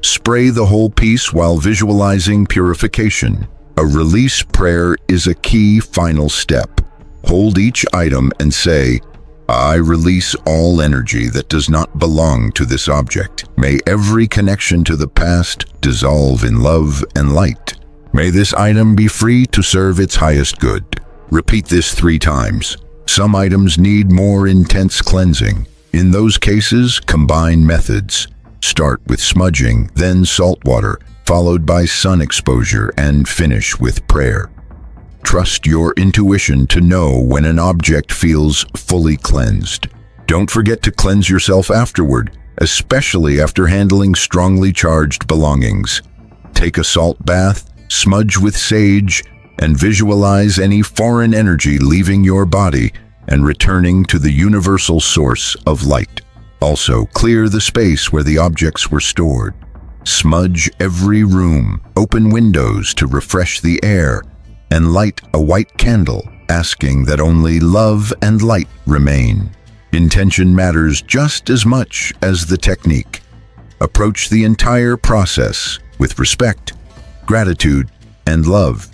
Spray the whole piece while visualizing purification. A release prayer is a key final step. Hold each item and say, "I release all energy that does not belong to this object. May every connection to the past dissolve in love and light. May this item be free to serve its highest good." Repeat this 3 times. Some items need more intense cleansing. In those cases, combine methods. Start with smudging, then salt water, followed by sun exposure, and finish with prayer. Trust your intuition to know when an object feels fully cleansed. Don't forget to cleanse yourself afterward, especially after handling strongly charged belongings. Take a salt bath, smudge with sage, and visualize any foreign energy leaving your body and returning to the universal source of light. Also, clear the space where the objects were stored. Smudge every room, open windows to refresh the air, and light a white candle, asking that only love and light remain. Intention matters just as much as the technique. Approach the entire process with respect, gratitude, and love.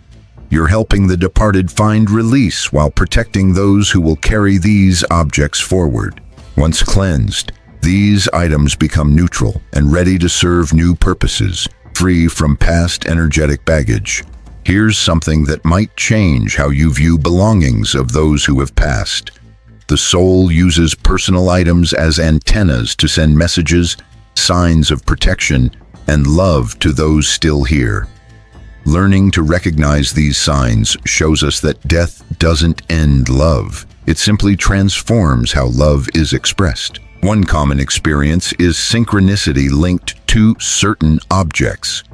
You're helping the departed find release while protecting those who will carry these objects forward. Once cleansed, these items become neutral and ready to serve new purposes, free from past energetic baggage. Here's something that might change how you view belongings of those who have passed. The soul uses personal items as antennas to send messages, signs of protection, and love to those still here. Learning to recognize these signs shows us that death doesn't end love. It simply transforms how love is expressed. One common experience is synchronicity linked to certain objects.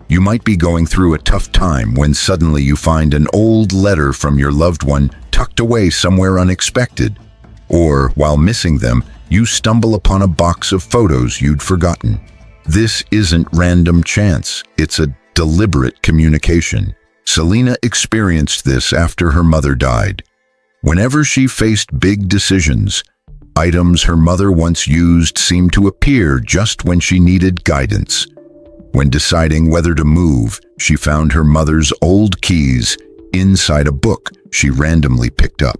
You might be going through a tough time when suddenly you find an old letter from your loved one tucked away somewhere unexpected. Or, while missing them, you stumble upon a box of photos you'd forgotten. This isn't random chance, it's a deliberate communication. Selena experienced this after her mother died. Whenever she faced big decisions, items her mother once used seemed to appear just when she needed guidance. When deciding whether to move, she found her mother's old keys inside a book she randomly picked up.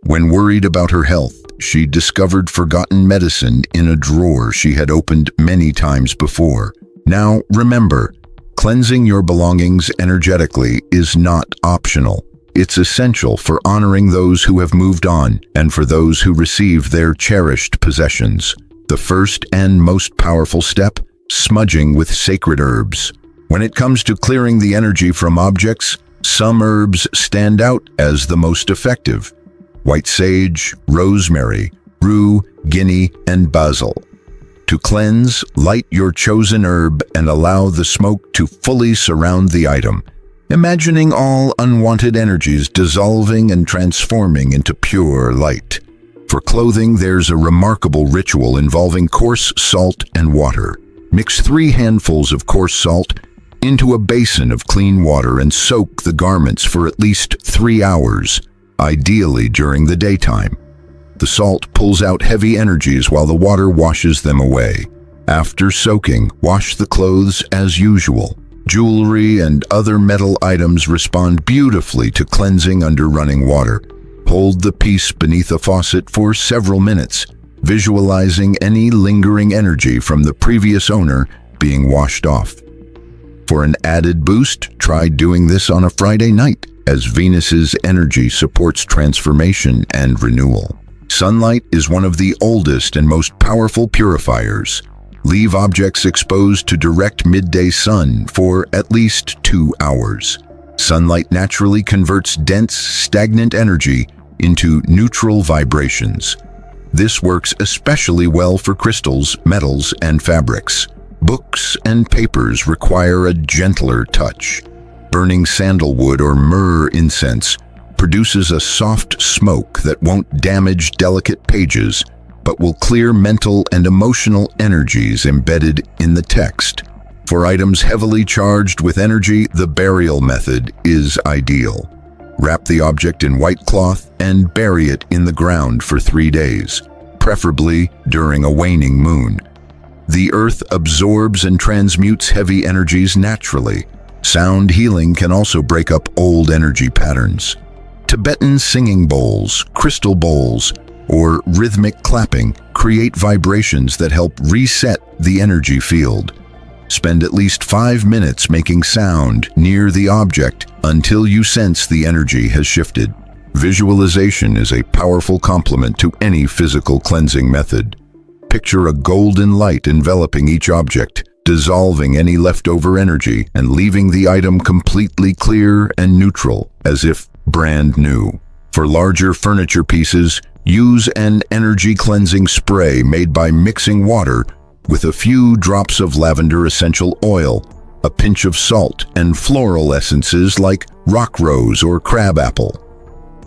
When worried about her health, she discovered forgotten medicine in a drawer she had opened many times before. Now, remember, cleansing your belongings energetically is not optional. It's essential for honoring those who have moved on and for those who receive their cherished possessions. The first and most powerful step: smudging with sacred herbs. When it comes to clearing the energy from objects, some herbs stand out as the most effective: white sage, rosemary, rue, guinea, and basil. To cleanse, light your chosen herb and allow the smoke to fully surround the item, imagining all unwanted energies dissolving and transforming into pure light. For clothing, there's a remarkable ritual involving coarse salt and water. Mix 3 handfuls of coarse salt into a basin of clean water and soak the garments for at least 3 hours, ideally during the daytime. The salt pulls out heavy energies while the water washes them away. After soaking, wash the clothes as usual. Jewelry and other metal items respond beautifully to cleansing under running water. Hold the piece beneath a faucet for several minutes, visualizing any lingering energy from the previous owner being washed off. For an added boost, try doing this on a Friday night, as Venus's energy supports transformation and renewal. Sunlight is one of the oldest and most powerful purifiers. Leave objects exposed to direct midday sun for at least 2 hours. Sunlight naturally converts dense, stagnant energy into neutral vibrations. This works especially well for crystals, metals, and fabrics. Books and papers require a gentler touch. Burning sandalwood or myrrh incense produces a soft smoke that won't damage delicate pages, but will clear mental and emotional energies embedded in the text. For items heavily charged with energy, the burial method is ideal. Wrap the object in white cloth and bury it in the ground for 3 days, preferably during a waning moon. The earth absorbs and transmutes heavy energies naturally. Sound healing can also break up old energy patterns. Tibetan singing bowls, crystal bowls, or rhythmic clapping create vibrations that help reset the energy field. Spend at least 5 minutes making sound near the object until you sense the energy has shifted. Visualization is a powerful complement to any physical cleansing method. Picture a golden light enveloping each object, dissolving any leftover energy and leaving the item completely clear and neutral, as if brand new. For larger furniture pieces, use an energy cleansing spray made by mixing water with a few drops of lavender essential oil, a pinch of salt, and floral essences like rock rose or crabapple.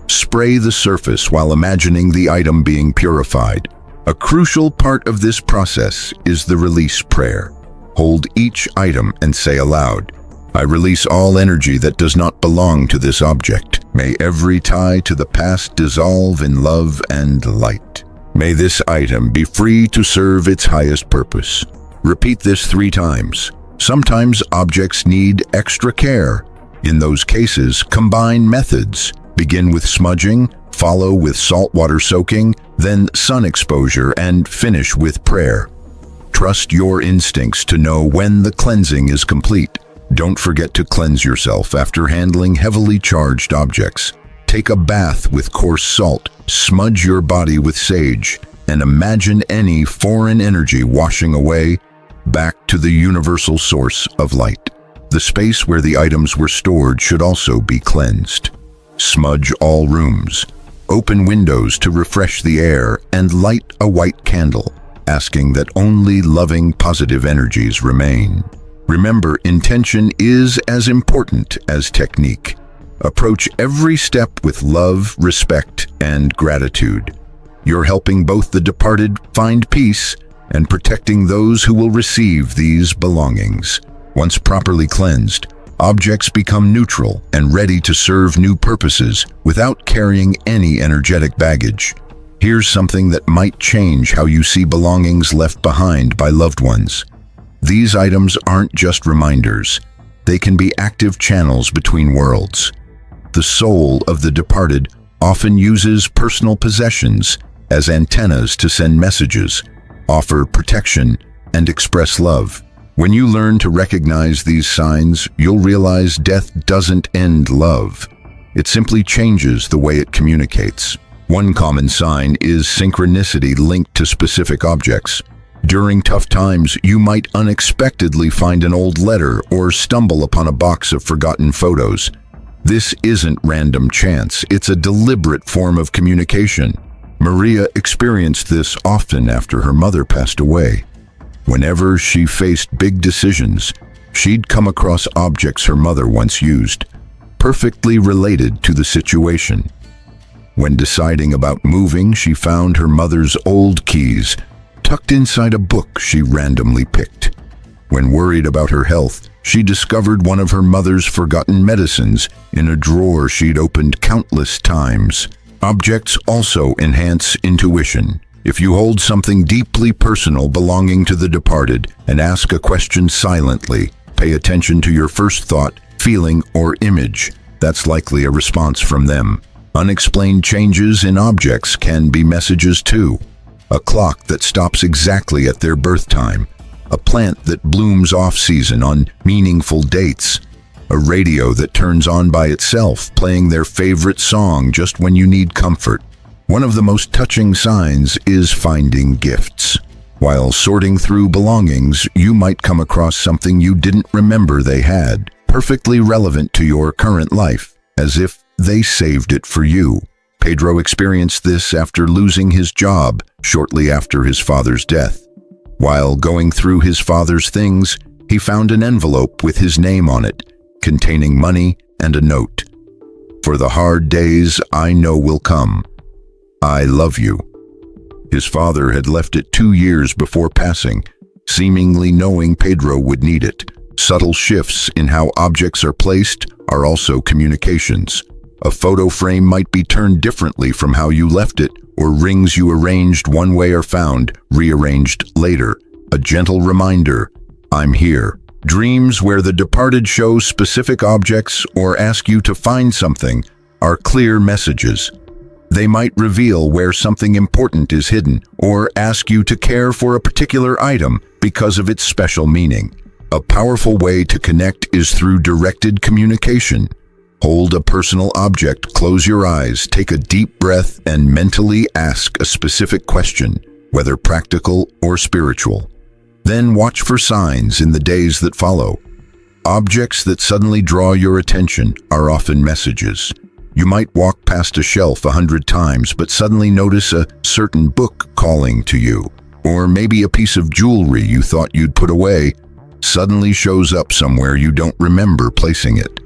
Spray the surface while imagining the item being purified. A crucial part of this process is the release prayer. Hold each item and say aloud, "I release all energy that does not belong to this object. May every tie to the past dissolve in love and light. May this item be free to serve its highest purpose." Repeat this 3 times. Sometimes objects need extra care. In those cases, combine methods. Begin with smudging, follow with saltwater soaking, then sun exposure, and finish with prayer. Trust your instincts to know when the cleansing is complete. Don't forget to cleanse yourself after handling heavily charged objects. Take a bath with coarse salt, smudge your body with sage, and imagine any foreign energy washing away back to the universal source of light. The space where the items were stored should also be cleansed. Smudge all rooms. Open windows to refresh the air and light a white candle, asking that only loving, positive energies remain. Remember, intention is as important as technique. Approach every step with love, respect, and gratitude. You're helping both the departed find peace and protecting those who will receive these belongings. Once properly cleansed, objects become neutral and ready to serve new purposes without carrying any energetic baggage. Here's something that might change how you see belongings left behind by loved ones. These items aren't just reminders. They can be active channels between worlds. The soul of the departed often uses personal possessions as antennas to send messages, offer protection, and express love. When you learn to recognize these signs, you'll realize death doesn't end love. It simply changes the way it communicates. One common sign is synchronicity linked to specific objects. During tough times, you might unexpectedly find an old letter or stumble upon a box of forgotten photos. This isn't random chance, it's a deliberate form of communication. Maria experienced this often after her mother passed away. Whenever she faced big decisions, she'd come across objects her mother once used, perfectly related to the situation. When deciding about moving, she found her mother's old keys tucked inside a book she randomly picked. When worried about her health, she discovered one of her mother's forgotten medicines in a drawer she'd opened countless times. Objects also enhance intuition. If you hold something deeply personal belonging to the departed and ask a question silently, pay attention to your first thought, feeling, or image. That's likely a response from them. Unexplained changes in objects can be messages too. A clock that stops exactly at their birth time, a plant that blooms off-season on meaningful dates, a radio that turns on by itself, playing their favorite song just when you need comfort. One of the most touching signs is finding gifts. While sorting through belongings, you might come across something you didn't remember they had, perfectly relevant to your current life, as if they saved it for you. Pedro experienced this after losing his job shortly after his father's death. While going through his father's things, he found an envelope with his name on it, containing money and a note. "For the hard days I know will come. I love you." His father had left it 2 years before passing, seemingly knowing Pedro would need it. Subtle shifts in how objects are placed are also communications. A photo frame might be turned differently from how you left it, or rings you arranged one way are found, rearranged later. A gentle reminder, "I'm here." Dreams where the departed show specific objects or ask you to find something are clear messages. They might reveal where something important is hidden or ask you to care for a particular item because of its special meaning. A powerful way to connect is through directed communication. Hold a personal object, close your eyes, take a deep breath, and mentally ask a specific question, whether practical or spiritual. Then watch for signs in the days that follow. Objects that suddenly draw your attention are often messages. You might walk past a shelf 100 times, but suddenly notice a certain book calling to you. Or maybe a piece of jewelry you thought you'd put away suddenly shows up somewhere you don't remember placing it.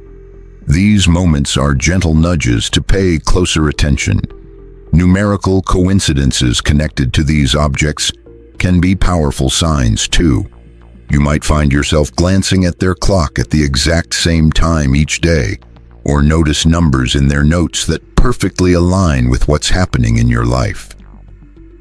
These moments are gentle nudges to pay closer attention. Numerical coincidences connected to these objects can be powerful signs too. You might find yourself glancing at their clock at the exact same time each day, or notice numbers in their notes that perfectly align with what's happening in your life.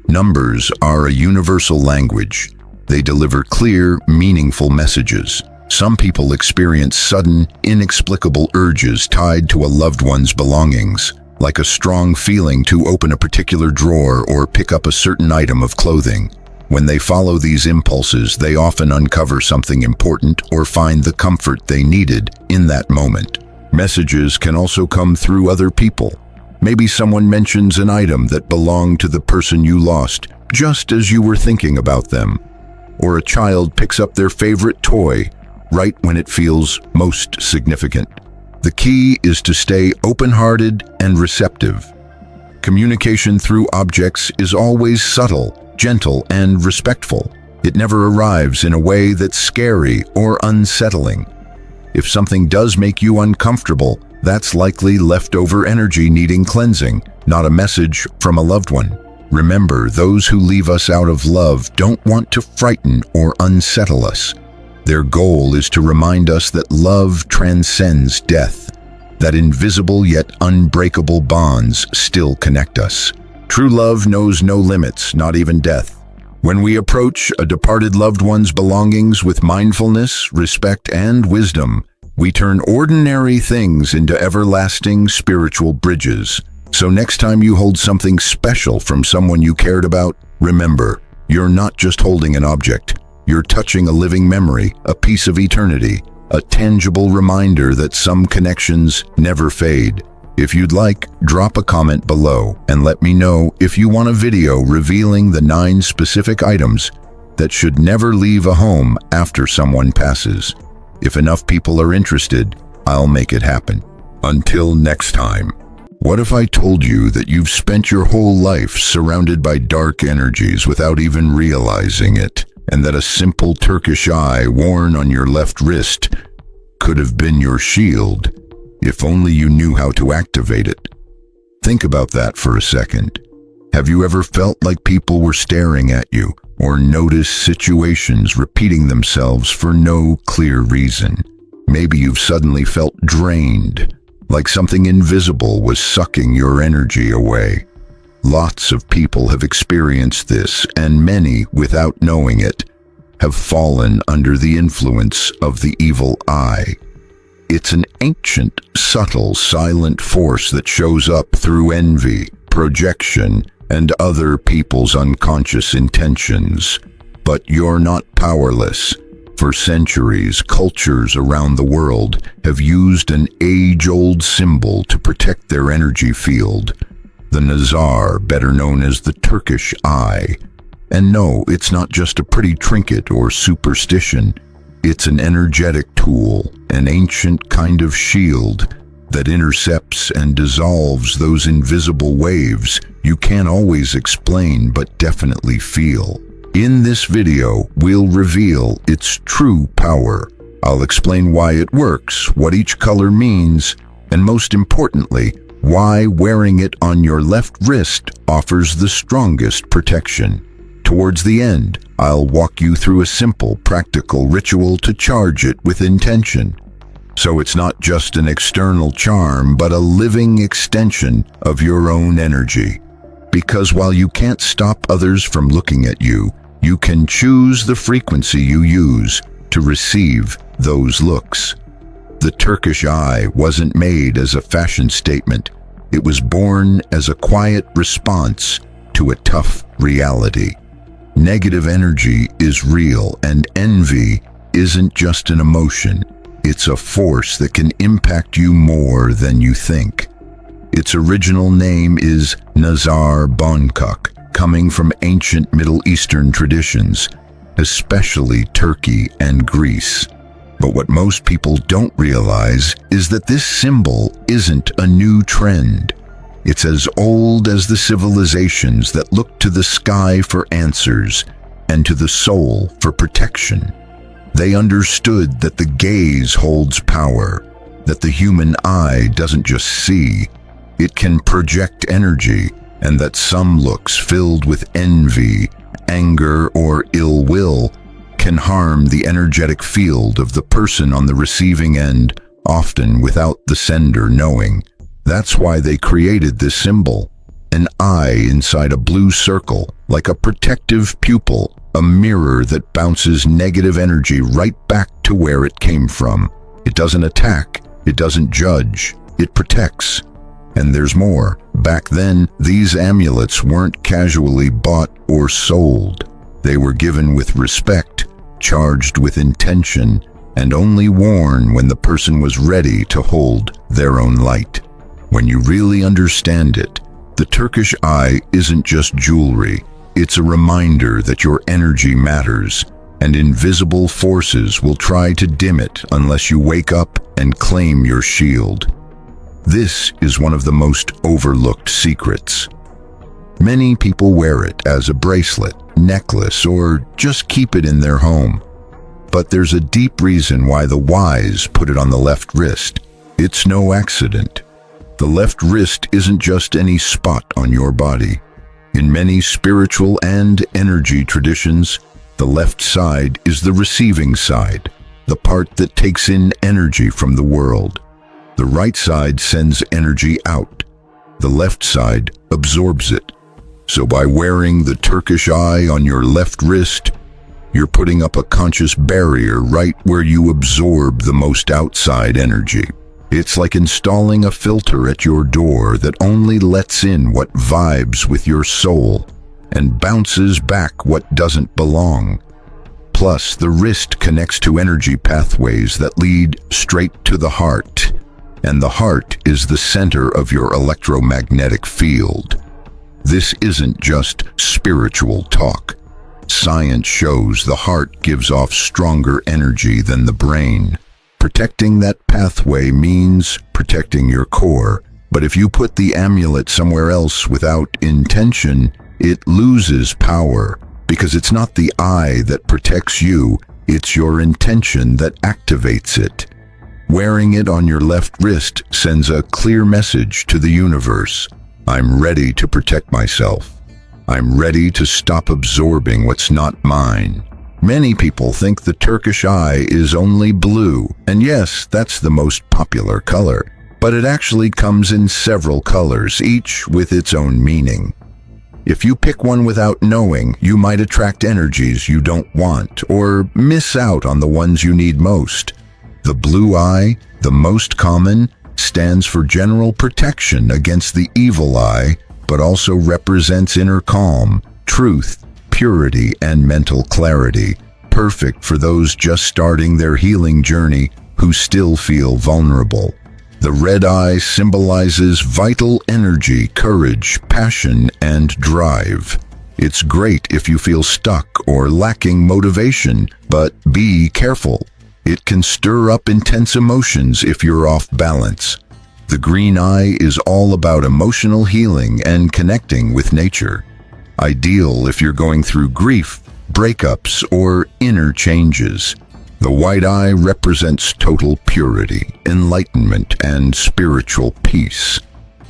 Numbers are a universal language. They deliver clear, meaningful messages. Some people experience sudden, inexplicable urges tied to a loved one's belongings, like a strong feeling to open a particular drawer or pick up a certain item of clothing. When they follow these impulses, they often uncover something important or find the comfort they needed in that moment. Messages can also come through other people. Maybe someone mentions an item that belonged to the person you lost, just as you were thinking about them. Or a child picks up their favorite toy right when it feels most significant. The key is to stay open-hearted and receptive. Communication through objects is always subtle, gentle, and respectful. It never arrives in a way that's scary or unsettling. If something does make you uncomfortable, that's likely leftover energy needing cleansing, not a message from a loved one. Remember, those who leave us out of love don't want to frighten or unsettle us. Their goal is to remind us that love transcends death, that invisible yet unbreakable bonds still connect us. True love knows no limits, not even death. When we approach a departed loved one's belongings with mindfulness, respect, and wisdom, we turn ordinary things into everlasting spiritual bridges. So next time you hold something special from someone you cared about, remember, you're not just holding an object. You're touching a living memory, a piece of eternity, a tangible reminder that some connections never fade. If you'd like, drop a comment below and let me know if you want a video revealing the 9 specific items that should never leave a home after someone passes. If enough people are interested, I'll make it happen. Until next time, what if I told you that you've spent your whole life surrounded by dark energies without even realizing it, and that a simple Turkish eye worn on your left wrist could have been your shield, if only you knew how to activate it? Think about that for a second. Have you ever felt like people were staring at you, or noticed situations repeating themselves for no clear reason? Maybe you've suddenly felt drained, like something invisible was sucking your energy away. Lots of people have experienced this, and many, without knowing it, have fallen under the influence of the evil eye. It's an ancient, subtle, silent force that shows up through envy, projection, and other people's unconscious intentions. But you're not powerless. For centuries, cultures around the world have used an age-old symbol to protect their energy field. The Nazar, better known as the Turkish eye. And no, it's not just a pretty trinket or superstition. It's an energetic tool, an ancient kind of shield that intercepts and dissolves those invisible waves you can't always explain but definitely feel. In this video, we'll reveal its true power. I'll explain why it works, what each color means, and most importantly, why wearing it on your left wrist offers the strongest protection. Towards the end, I'll walk you through a simple, practical ritual to charge it with intention. So it's not just an external charm, but a living extension of your own energy. Because while you can't stop others from looking at you, you can choose the frequency you use to receive those looks. The Turkish eye wasn't made as a fashion statement. It was born as a quiet response to a tough reality. Negative energy is real, and envy isn't just an emotion. It's a force that can impact you more than you think. Its original name is Nazar Bonkuk, coming from ancient Middle Eastern traditions, especially Turkey and Greece. But what most people don't realize is that this symbol isn't a new trend. It's as old as the civilizations that looked to the sky for answers and to the soul for protection. They understood that the gaze holds power, that the human eye doesn't just see, it can project energy, and that some looks filled with envy, anger, or ill will can harm the energetic field of the person on the receiving end, often without the sender knowing. That's why they created this symbol, an eye inside a blue circle, like a protective pupil, a mirror that bounces negative energy right back to where it came from. It doesn't attack, it doesn't judge, it protects. And there's more. Back then, these amulets weren't casually bought or sold. They were given with respect, charged with intention, and only worn when the person was ready to hold their own light. When you really understand it, the Turkish eye isn't just jewelry. It's a reminder that your energy matters, and invisible forces will try to dim it unless you wake up and claim your shield. This is one of the most overlooked secrets. Many people wear it as a bracelet, necklace, or just keep it in their home. But there's a deep reason why the wise put it on the left wrist. It's no accident. The left wrist isn't just any spot on your body. In many spiritual and energy traditions, the left side is the receiving side, the part that takes in energy from the world. The right side sends energy out. The left side absorbs it. So by wearing the Turkish eye on your left wrist, you're putting up a conscious barrier right where you absorb the most outside energy. It's like installing a filter at your door that only lets in what vibes with your soul and bounces back what doesn't belong. Plus, the wrist connects to energy pathways that lead straight to the heart, and the heart is the center of your electromagnetic field. This isn't just spiritual talk. Science shows the heart gives off stronger energy than the brain. Protecting that pathway means protecting your core, but if you put the amulet somewhere else without intention, it loses power, because it's not the eye that protects you, it's your intention that activates it. Wearing it on your left wrist sends a clear message to the universe. I'm ready to protect myself. I'm ready to stop absorbing what's not mine. Many people think the Turkish eye is only blue, and yes, that's the most popular color, but it actually comes in several colors, each with its own meaning. If you pick one without knowing, you might attract energies you don't want, or miss out on the ones you need most. The blue eye, the most common, stands for general protection against the evil eye, but also represents inner calm, truth, purity and mental clarity, perfect for those just starting their healing journey who still feel vulnerable. The red eye symbolizes vital energy, courage, passion, and drive. It's great if you feel stuck or lacking motivation, but be careful. It can stir up intense emotions if you're off balance. The green eye is all about emotional healing and connecting with nature. Ideal if you're going through grief, breakups, or inner changes. The white eye represents total purity, enlightenment, and spiritual peace.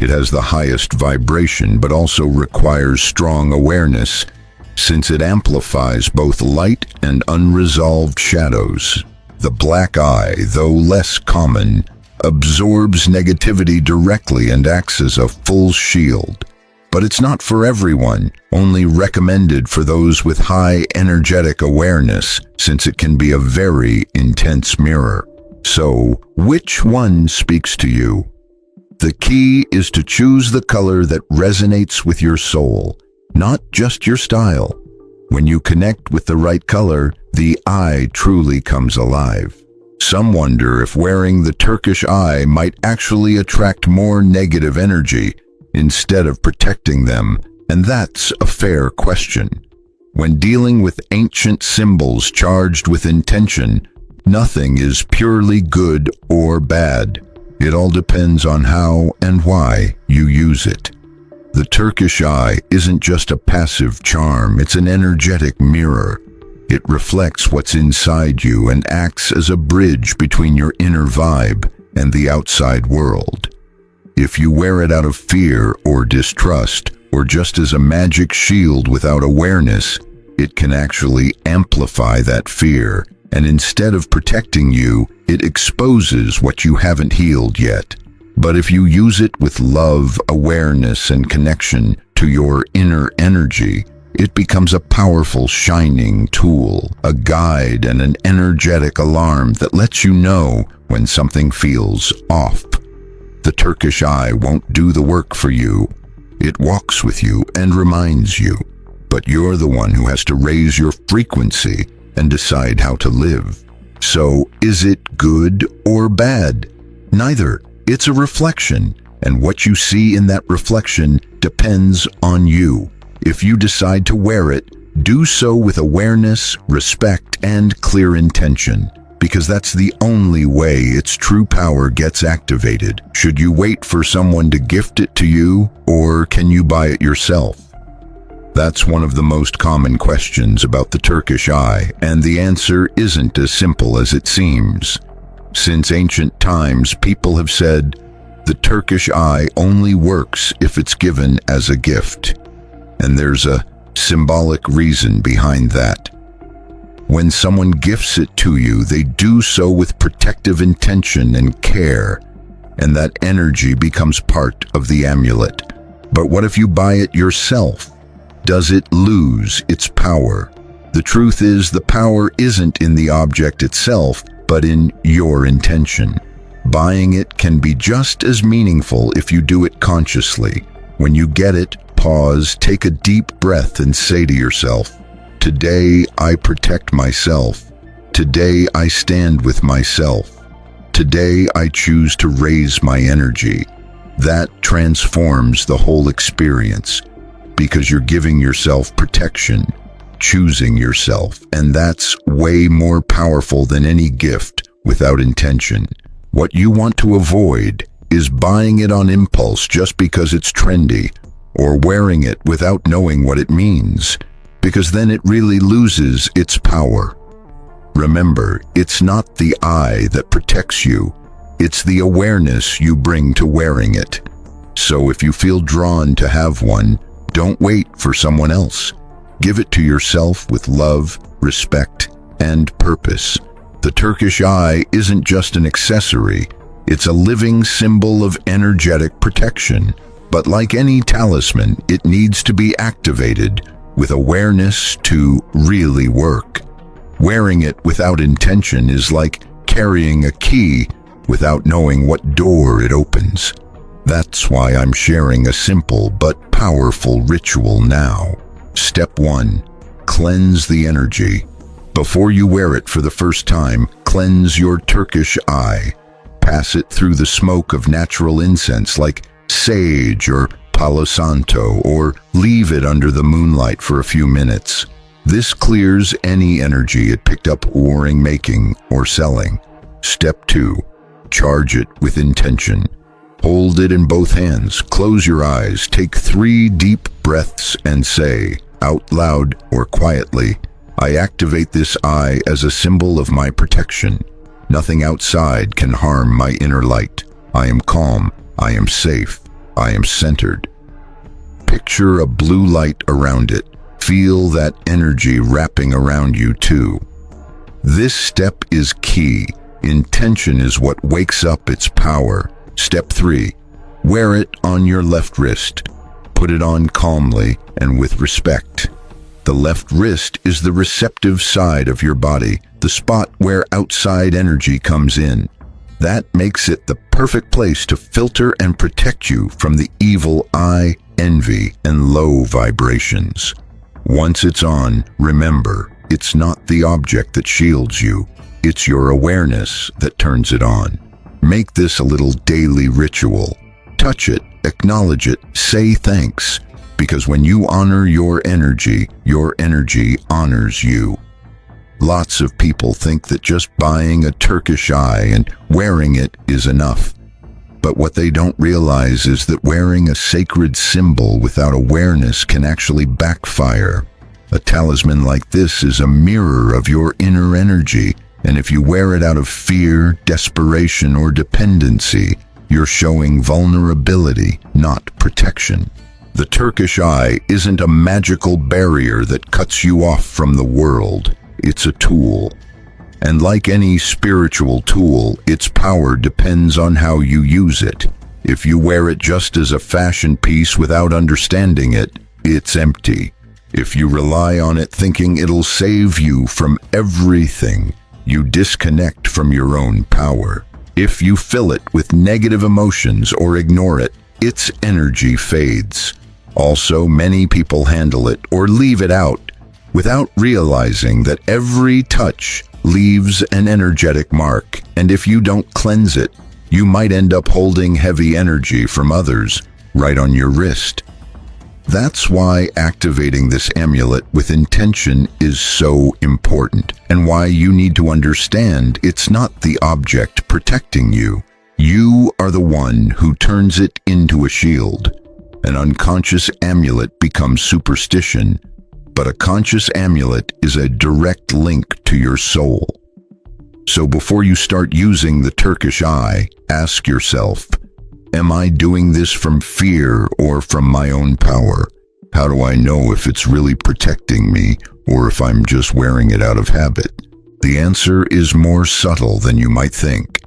It has the highest vibration but also requires strong awareness, since it amplifies both light and unresolved shadows. The black eye, though less common, absorbs negativity directly and acts as a full shield. But it's not for everyone, only recommended for those with high energetic awareness, since it can be a very intense mirror. So, which one speaks to you? The key is to choose the color that resonates with your soul, not just your style. When you connect with the right color, the eye truly comes alive. Some wonder if wearing the Turkish eye might actually attract more negative energy instead of protecting them, and that's a fair question. When dealing with ancient symbols charged with intention, nothing is purely good or bad. It all depends on how and why you use it. The Turkish eye isn't just a passive charm, it's an energetic mirror. It reflects what's inside you and acts as a bridge between your inner vibe and the outside world. If you wear it out of fear or distrust, or just as a magic shield without awareness, it can actually amplify that fear, and instead of protecting you, it exposes what you haven't healed yet. But if you use it with love, awareness, and connection to your inner energy, it becomes a powerful, shining tool, a guide and an energetic alarm that lets you know when something feels off. The Turkish eye won't do the work for you. It walks with you and reminds you, but you're the one who has to raise your frequency and decide how to live. So, is it good or bad? Neither. It's a reflection, and what you see in that reflection depends on you. If you decide to wear it, do so with awareness, respect, and clear intention, because that's the only way its true power gets activated. Should you wait for someone to gift it to you, or can you buy it yourself? That's one of the most common questions about the Turkish eye, and the answer isn't as simple as it seems. Since ancient times, people have said, the Turkish eye only works if it's given as a gift. And there's a symbolic reason behind that. When someone gifts it to you, they do so with protective intention and care, and that energy becomes part of the amulet. But what if you buy it yourself? Does it lose its power? The truth is, the power isn't in the object itself, but in your intention. Buying it can be just as meaningful if you do it consciously. When you get it, pause, take a deep breath, and say to yourself, today I protect myself. Today I stand with myself. Today I choose to raise my energy. That transforms the whole experience, because you're giving yourself protection, choosing yourself, and that's way more powerful than any gift without intention. What you want to avoid is buying it on impulse just because it's trendy, or wearing it without knowing what it means, because then it really loses its power. Remember, it's not the eye that protects you, it's the awareness you bring to wearing it. So if you feel drawn to have one, don't wait for someone else. Give it to yourself with love, respect, and purpose. The Turkish eye isn't just an accessory, it's a living symbol of energetic protection. But like any talisman, it needs to be activated with awareness to really work. Wearing it without intention is like carrying a key without knowing what door it opens. That's why I'm sharing a simple but powerful ritual now. Step 1. cleanse the energy. Before you wear it for the first time, cleanse your Turkish eye. Pass it through the smoke of natural incense like sage or Palo Santo, or leave it under the moonlight for a few minutes. This clears any energy it picked up warring, making, or selling. Step 2. Charge it with intention. Hold it in both hands, close your eyes, take 3 deep breaths and say, out loud or quietly, I activate this eye as a symbol of my protection. Nothing outside can harm my inner light. I am calm, I am safe, I am centered. Picture a blue light around it. Feel that energy wrapping around you too. This step is key. Intention is what wakes up its power. Step 3. Wear it on your left wrist. Put it on calmly and with respect. The left wrist is the receptive side of your body, the spot where outside energy comes in. That makes it the perfect place to filter and protect you from the evil eye, envy, and low vibrations. Once it's on, remember, it's not the object that shields you. It's your awareness that turns it on. Make this a little daily ritual. Touch it, acknowledge it, say thanks. Because when you honor your energy honors you. Lots of people think that just buying a Turkish eye and wearing it is enough. But what they don't realize is that wearing a sacred symbol without awareness can actually backfire. A talisman like this is a mirror of your inner energy, and if you wear it out of fear, desperation, or dependency, you're showing vulnerability, not protection. The Turkish eye isn't a magical barrier that cuts you off from the world. It's a tool. And like any spiritual tool, its power depends on how you use it. If you wear it just as a fashion piece without understanding it, it's empty. If you rely on it thinking it'll save you from everything, you disconnect from your own power. If you fill it with negative emotions or ignore it, its energy fades. Also, many people handle it or leave it out without realizing that every touch leaves an energetic mark, and if you don't cleanse it, you might end up holding heavy energy from others right on your wrist. That's why activating this amulet with intention is so important, and why you need to understand it's not the object protecting you. You are the one who turns it into a shield. An unconscious amulet becomes superstition, but a conscious amulet is a direct link to your soul. So before you start using the Turkish eye, ask yourself, am I doing this from fear or from my own power? How do I know if it's really protecting me or if I'm just wearing it out of habit? The answer is more subtle than you might think.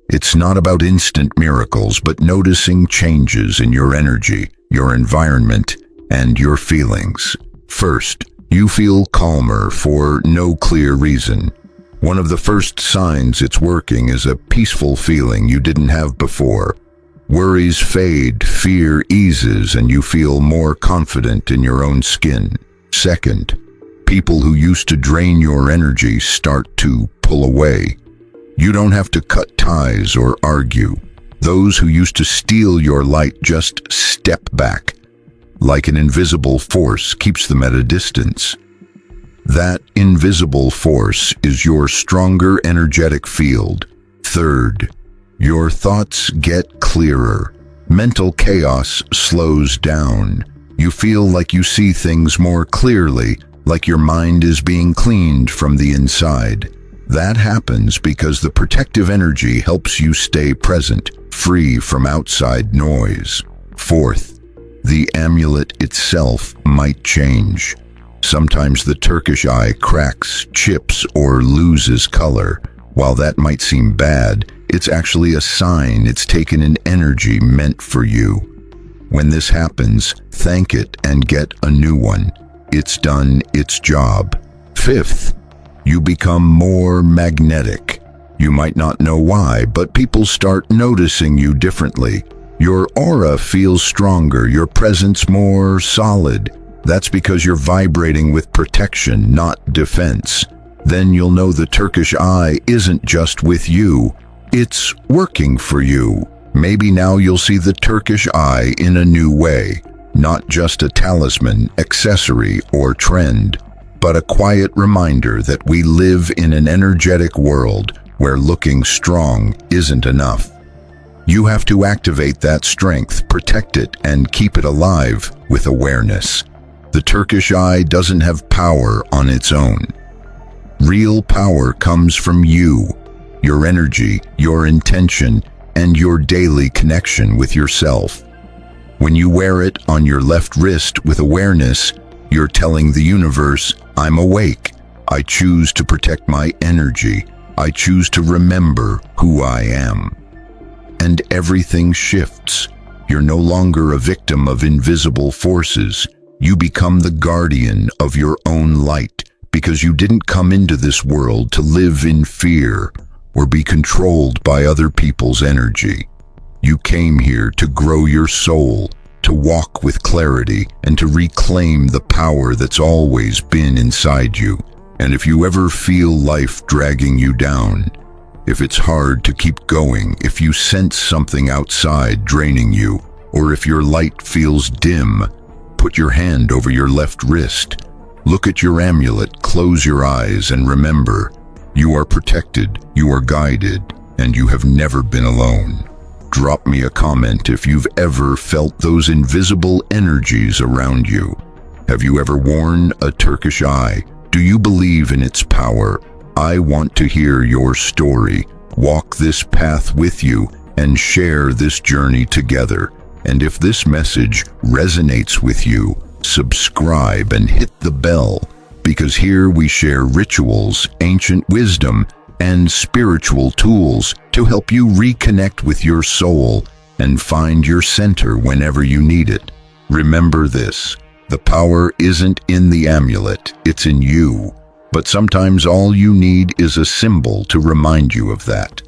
It's not about instant miracles, but noticing changes in your energy, your environment, and your feelings. First, you feel calmer for no clear reason. One of the first signs it's working is a peaceful feeling you didn't have before. Worries fade, fear eases, and you feel more confident in your own skin. Second, people who used to drain your energy start to pull away. You don't have to cut ties or argue. Those who used to steal your light just step back. Like an invisible force keeps them at a distance. That invisible force is your stronger energetic field. Third, your thoughts get clearer. Mental chaos slows down. You feel like you see things more clearly, like your mind is being cleaned from the inside. That happens because the protective energy helps you stay present, free from outside noise. Fourth, the amulet itself might change. Sometimes the Turkish eye cracks, chips, or loses color. While that might seem bad, it's actually a sign it's taken an energy meant for you. When this happens, thank it and get a new one. It's done its job. Fifth, you become more magnetic. You might not know why, but people start noticing you differently. Your aura feels stronger, your presence more solid. That's because you're vibrating with protection, not defense. Then you'll know the Turkish eye isn't just with you, it's working for you. Maybe now you'll see the Turkish eye in a new way, not just a talisman, accessory, or trend, but a quiet reminder that we live in an energetic world where looking strong isn't enough. You have to activate that strength, protect it, and keep it alive with awareness. The Turkish eye doesn't have power on its own. Real power comes from you, your energy, your intention, and your daily connection with yourself. When you wear it on your left wrist with awareness, you're telling the universe, I'm awake. I choose to protect my energy. I choose to remember who I am. And everything shifts. You're no longer a victim of invisible forces. You become the guardian of your own light, because you didn't come into this world to live in fear or be controlled by other people's energy. You came here to grow your soul, to walk with clarity, and to reclaim the power that's always been inside you. And if you ever feel life dragging you down, if it's hard to keep going, if you sense something outside draining you, or if your light feels dim, put your hand over your left wrist. Look at your amulet, close your eyes, and remember, you are protected, you are guided, and you have never been alone. Drop me a comment if you've ever felt those invisible energies around you. Have you ever worn a Turkish eye? Do you believe in its power? I want to hear your story. Walk this path with you and share this journey together. And if this message resonates with you, subscribe and hit the bell, because here we share rituals, ancient wisdom, and spiritual tools to help you reconnect with your soul and find your center whenever you need it. Remember this, the power isn't in the amulet, it's in you. But sometimes all you need is a symbol to remind you of that.